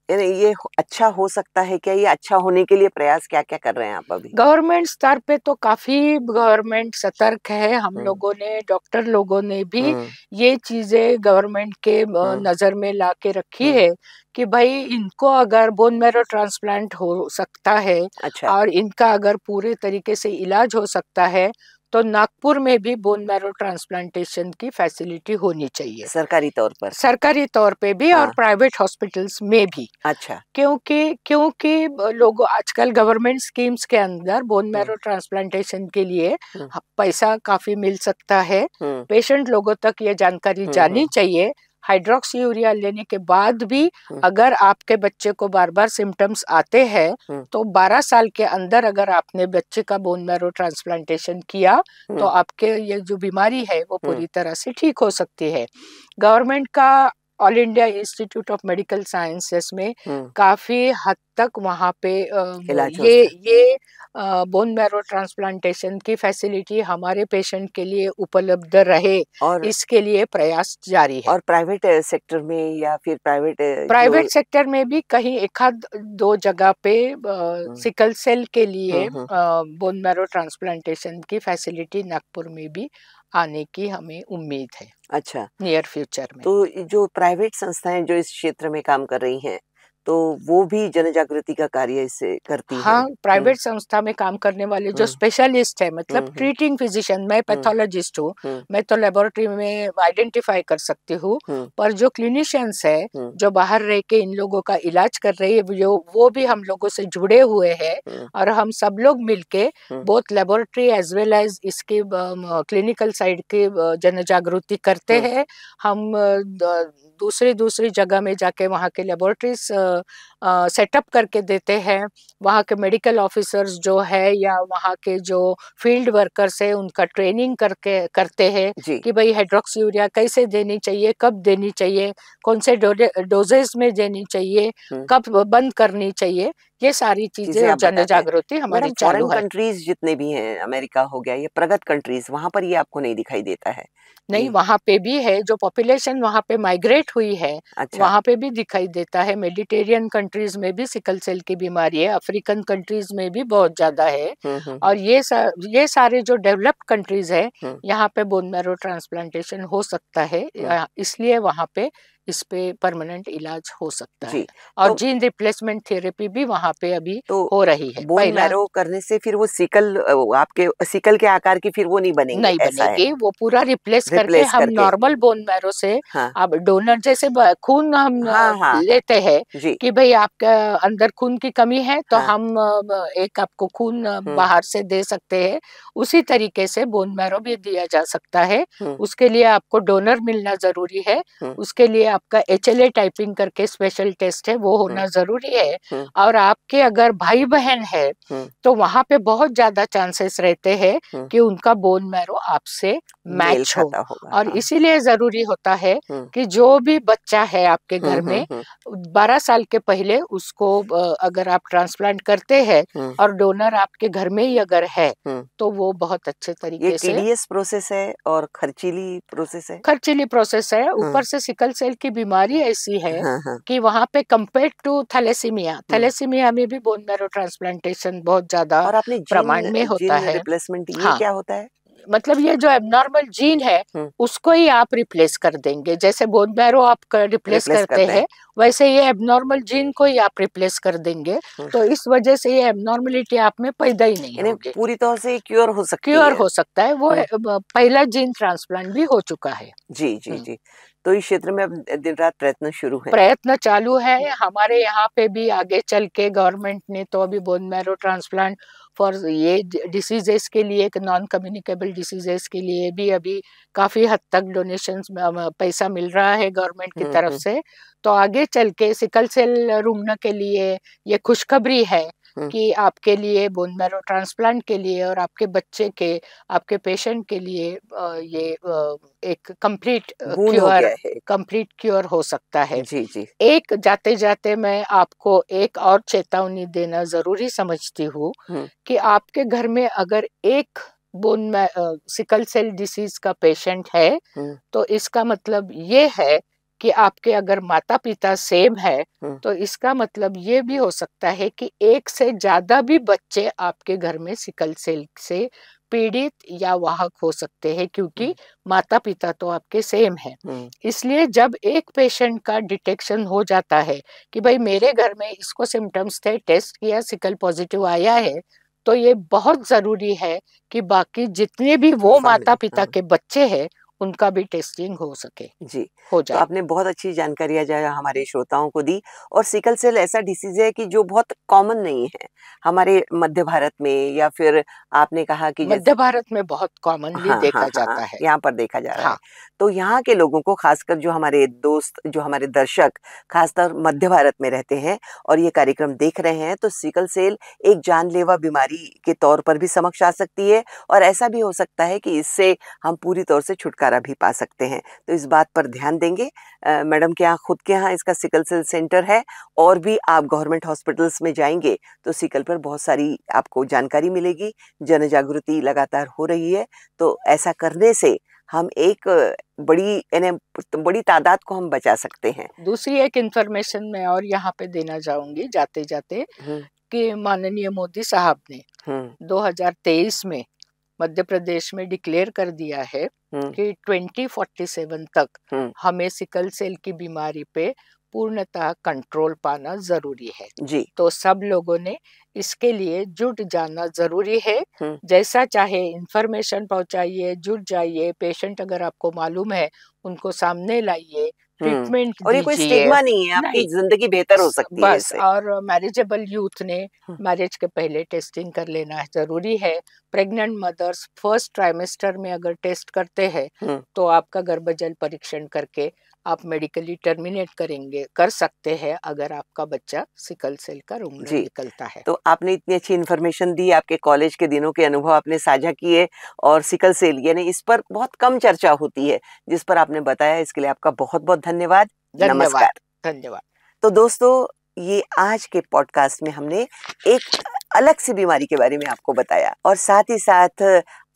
यानी ये अच्छा हो सकता है क्या? ये अच्छा होने के लिए प्रयास क्या-क्या कर रहे हैं आप अभी? गवर्नमेंट स्तर पे तो काफ़ी गवर्नमेंट सतर्क है, हम हुँ, लोगों ने, डॉक्टर लोगों ने भी हुँ, ये चीज़ें गवर्नमेंट के हुँ, नज़र में ला के रखी हुँ, है कि भई इनको अगर बोन मैरो ट्रांसप्लांट हो सकता है, अच्छा, और इनका अगर पूरे तरीके से इलाज हो सकता है, तो नागपुर में भी बोन मैरो ट्रांसप्लांटेशन की फैसिलिटी होनी चाहिए। सरकारी तौर पर। सरकारी तौर पे भी और हाँ, प्राइवेट हॉस्पिटल्स में भी। अच्छा, क्योंकि क्योंकि लोग आजकल गवर्नमेंट स्कीम्स के अंदर बोन हुँ, मैरो ट्रांसप्लांटेशन के लिए हुँ, पैसा काफ़ी मिल सकता है। हुँ, पेशेंट लोगों तक ये जानकारी हुँ, जानी हुँ, चाहिए। हाइड्रोक्सीयूरिया लेने के बाद भी हुँ, अगर आपके बच्चे को बार-बार सिम्पटम्स आते हैं, हुँ, तो 12 साल के अंदर अगर आपने बच्चे का बोन मैरो ट्रांसप्लांटेशन किया, तो हुँ, आपके ये जो बीमारी है वो हुँ, पूरी तरह से ठीक हो सकती है। गवर्नमेंट का all India institute of medical sciences में हुँ, काफ़ी हद तक वहाँ पे इलाज होता है ये बोन मैरो ट्रांसप्लांटेशन की फैसिलिटी हमारे पेशेंट के लिए उपलब्ध रहे, और इसके लिए प्रयास जारी है। प्राइवेट सेक्टर में या फिर प्राइवेट जो प्राइवेट सेक्टर में भी कहीं एक आध 2 जगह पे हुँ, सिकल सेल के हुँ, लिए हुँ, बोन मैरो ट्रांसप्लांटेशन की फैसिलिटी नागपुर में भी आने की हमें उम्मीद है, अच्छा। नियर फ्यूचर में। तो जो प्राइवेट संस्थाएँ जो इस क्षेत्र में काम कर रही हैं, तो वो भी जनजागृति का कार्य इससे करती हैं? हाँ, हुँ, प्राइवेट संस्था में काम करने वाले जो हुँ, स्पेशलिस्ट है, मतलब हुँ, हुँ, ट्रीटिंग फिजिशियन, मैं हुँ, पैथोलॉजिस्ट हूँ, हुँ, मैं तो लेबोरेटरी में आइडेंटिफाई कर सकती हूँ, हुँ, पर जो क्लिनिशियंस है, हुँ, जो बाहर रह के इन लोगों का इलाज कर रहे हैं, वो भी हम लोगों से जुड़े हुए हैं, हुँ, और हम सब लोग मिलके um, both laboratory as well as इसकी क्लिनिकल साइड की जन जागृति करते हुँ, हैं। हम दूसरी दूसरी जगह में जाके वहाँ के लेबोरेटरीज सेटअप करके देते हैं। वहाँ के मेडिकल ऑफिसर्स जो है या वहाँ के जो फील्ड वर्कर्स है उनका ट्रेनिंग करते हैं जी। कि भाई हाइड्रोक्सी कैसे देनी चाहिए, कब देनी चाहिए, कौन से डोजेस में देनी चाहिए, कब बंद करनी चाहिए, ये सारी चीजें चीजें और आप जन बताते हैं। जागृति हमारी मैडम चालू फॉरेन है। कंट्रीज जितने भी हैं, अमेरिका हो गया, ये प्रगत कंट्रीज, वहां पर ये आपको नहीं दिखाई देता है नहीं, ये? वहाँ पे भी है, जो पॉपुलेशन वहाँ पे माइग्रेट हुई है अच्छा। वहाँ पे भी दिखाई देता है। मेडिटेरियन कंट्रीज में भी सिकल सेल की बीमारी है, अफ्रीकन कंट्रीज में भी बहुत ज्यादा है। और ये सारे जो डेवलप्ड कंट्रीज है हम्म। यहाँ पे बोन मैरो ट्रांसप्लांटेशन हो सकता है, इसलिए वहाँ पे इस पे परमानेंट इलाज हो सकता है। जी। और तो जीन रिप्लेसमेंट थेरेपी भी वहाँ पे अभी तो हो रही है। बोन पहला मैरो करने से फिर वो सिकल, आपके सिकल के आकार की फिर वो नहीं बनेंगे, नहीं ऐसा है? बनेगी, वो पूरा रिप्लेस करके रिप्लेस हम करके। नॉर्मल बोन मैरो से, हाँ अब डोनर जैसे खून हम हाँ हाँ हाँ। लेते हैं जी। कि भाई आपका अंदर खून की कमी है तो हाँ। हम एक आपको खून हम्म। बाहर से दे सकते हैं। उसी तरीके से बोन मैरो भी दिया जा सकता है। हम्म। उसके लिए आपको डोनर मिलना जरूरी है। हम्म। उसके लिए आपका HLA टाइपिंग करके स्पेशल टेस्ट है वो हम्म। होना जरूरी है। हम्म। और आपके अगर भाई बहन है हम्म। तो वहां पे बहुत ज्यादा चांसेस रहते हैं हम्म। कि उनका बोन मैरो आपसे मेल मैच हो। खाता होगा, और हाँ। इसीलिए जरूरी होता है हम्म। कि जो भी बच्चा है आपके घर में हम्म। 12 साल के पहले उसको अगर आप ट्रांसप्लांट करते हैं हम्म। और डोनर आपके घर में ही अगर है हम्म। तो वो बहुत अच्छे ये तरीके से। टीडीएस प्रोसेस है और खर्चीली प्रोसेस है। खर्चीली प्रोसेस है, हाँ ऊपर से सिकल सेल की बीमारी ऐसी है हाँ हाँ। कि वहां पे कंपेयर टू थैलेसीमिया, हम्म। थैलेसीमिया में भी बोन मैरो ट्रांसप्लांटेशन बहुत ज्यादा और आपने जीन प्रमाण में होता जीन है। रिप्लेसमेंट, ये हाँ, क्या होता है? मतलब ये जो एबनॉर्मल जीन है हम्म। उसको ही आप रिप्लेस कर देंगे। जैसे बोन मैरो आप रिप्लेस रिप्लेस करते करते हैं। हैं वैसे ये एबनॉर्मल जीन को ही आप रिप्लेस कर देंगे। हम्म। तो इस वजह से ये एबनॉर्मलिटी आप में पैदा ही नहीं यानी होगी। पूरी तरह से क्योर हो सकती क्योर है। हो सकता है, वो हम्म। पहला जीन ट्रांसप्लांट भी हो चुका है। जी जी हम्म। जी। तो इस क्षेत्र में अब दिन रात प्रयत्न शुरू है। प्रयत्न चालू है हमारे यहाँ पे भी। आगे चल के गवर्नमेंट ने तो अभी बोन मैरो ट्रांसप्लांट फॉर ये डिसीजेस के लिए, नॉन कम्युनिकेबल डिसीजेस के लिए भी अभी काफी हद तक डोनेशंस में पैसा मिल रहा है गवर्नमेंट की तरफ हम्म। से। तो आगे चल के सिकल सेल रुग्ण के लिए ये खुशखबरी है हम्म। कि आपके लिए बोन मैरो ट्रांसप्लांट के लिए और आपके बच्चे के, आपके पेशेंट के लिए ये एक कंप्लीट बून हो क्योर, गया है। कंप्लीट क्योर हो सकता है। जी जी। एक जाते जाते मैं आपको एक और चेतावनी देना जरूरी समझती हूँ हम्म। कि आपके घर में अगर एक बोन में सिकल सेल डिसीज का पेशेंट है हम्म। तो इसका मतलब ये है कि आपके अगर माता पिता सेम है हम्म। तो इसका मतलब ये भी हो सकता है कि एक से ज्यादा भी बच्चे आपके घर में सिकल सेल से पीड़ित या वाहक हो सकते हैं, क्योंकि माता पिता तो आपके सेम हैं। हम्म। इसलिए जब एक पेशेंट का डिटेक्शन हो जाता है कि भाई मेरे घर में इसको सिम्टम्स थे, टेस्ट किया, सिकल पॉजिटिव आया है, तो ये बहुत जरूरी है कि बाकी जितने भी वो माता फैमिली, पिता हाँ। के बच्चे हैं उनका भी टेस्टिंग हो सके, जी। हो तो जाए। आपने बहुत अच्छी जानकारियाँ जो है हमारे श्रोताओं को दी। और सिकल सेल ऐसा डिसीज़ है कि जो बहुत कॉमन नहीं है, हमारे मध्य भारत में, या फिर आपने कहा कि मध्य जैसे भारत में बहुत कॉमनली हाँ, हाँ, देखा हाँ, जाता है। यहाँ पर देखा जा रहा है। हाँ, तो यहाँ के लोगों को, खासकर जो हमारे दोस्त, जो हमारे दर्शक खासकर मध्य भारत में रहते हैं और ये कार्यक्रम देख रहे हैं, तो सिकल सेल एक जानलेवा बीमारी के तौर पर भी समक्ष आ सकती है, और ऐसा भी हो सकता है कि इससे हम पूरी तौर से छुटकारा भी पा सकते हैं। तो इस बात पर ध्यान देंगे। मैडम के यहाँ, खुद के यहाँ इसका सिकल सेल सेंटर है, और भी आप गवर्नमेंट हॉस्पिटल्स में जाएंगे तो सिकल पर बहुत सारी आपको जानकारी मिलेगी। जन जागृति लगातार हो रही है, तो ऐसा करने से हम एक बड़ी, यानी बड़ी तादाद को हम बचा सकते हैं। दूसरी एक इंफॉर्मेशन मैं और यहाँ पे देना चाहूंगी जाते जाते हम्म। कि माननीय मोदी साहब ने हम्म। 2023 में मध्य प्रदेश में डिक्लेयर कर दिया है हम्म। कि 2047 तक हम्म। हमें सिकल सेल की बीमारी पे पूर्णतः कंट्रोल पाना जरूरी है। जी। तो सब लोगों ने इसके लिए जुट जाना जरूरी है। हम्म। जैसा चाहे इंफॉर्मेशन पहुंचाइए, जुट जाइए, पेशेंट अगर आपको मालूम है उनको सामने लाइए, हम्म। ट्रीटमेंट और ये कोई दीजिए। स्टिग्मा नहीं है, आपकी नहीं, जिंदगी बेहतर हो सकती है बस। इससे। और मैरिजेबल यूथ ने हम्म। मैरिज के पहले टेस्टिंग कर लेना जरूरी है। प्रेग्नेंट मदर्स फर्स्ट ट्राइमेस्टर में अगर टेस्ट करते हैं हम्म। तो आपका गर्भजल परीक्षण करके आप मेडिकली टर्मिनेट कर सकते हैं अगर आपका बच्चा सिकल सेल का रुग्ण जी। निकलता है। तो आपने इतनी अच्छी इन्फॉर्मेशन दी, आपके कॉलेज के दिनों के अनुभव आपने साझा किए और सिकल सेल यानी इस पर बहुत कम चर्चा होती है, जिस पर आपने बताया इसके लिए आपका बहुत-बहुत धन्यवाद। धन्यवाद, नमस्कार। धन्यवाद। तो दोस्तों, ये आज के पॉडकास्ट में हमने एक अलग सी बीमारी के बारे में आपको बताया और साथ ही साथ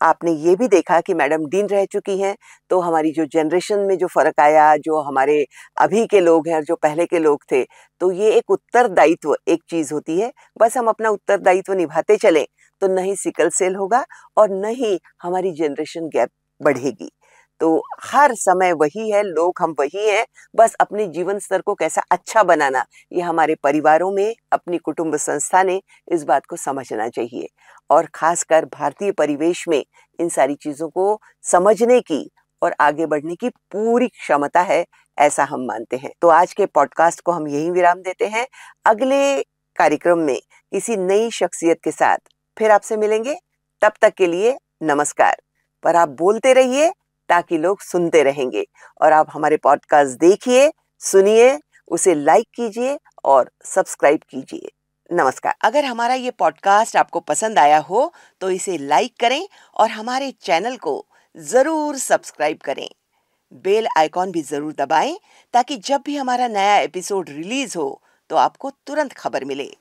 आपने ये भी देखा कि मैडम डीन रह चुकी हैं, तो हमारी जो जनरेशन में जो फ़र्क आया, जो हमारे अभी के लोग हैं और जो पहले के लोग थे, तो ये एक उत्तरदायित्व एक चीज़ होती है। बस हम अपना उत्तरदायित्व निभाते चलें, तो न ही सिकल सेल होगा और न ही हमारी जनरेशन गैप बढ़ेगी। तो हर समय वही है, लोग हम वही हैं, बस अपने जीवन स्तर को कैसा अच्छा बनाना, ये हमारे परिवारों में, अपनी कुटुंब संस्था ने इस बात को समझना चाहिए और ख़ासकर भारतीय परिवेश में इन सारी चीज़ों को समझने की और आगे बढ़ने की पूरी क्षमता है, ऐसा हम मानते हैं। तो आज के पॉडकास्ट को हम यहीं विराम देते हैं। अगले कार्यक्रम में किसी नई शख्सियत के साथ फिर आपसे मिलेंगे। तब तक के लिए नमस्कार। पर आप बोलते रहिए ताकि लोग सुनते रहेंगे और आप हमारे पॉडकास्ट देखिए, सुनिए, उसे लाइक कीजिए और सब्सक्राइब कीजिए। नमस्कार। अगर हमारा ये पॉडकास्ट आपको पसंद आया हो तो इसे लाइक करें और हमारे चैनल को ज़रूर सब्सक्राइब करें। बेल आइकॉन भी ज़रूर दबाएं ताकि जब भी हमारा नया एपिसोड रिलीज हो तो आपको तुरंत खबर मिले।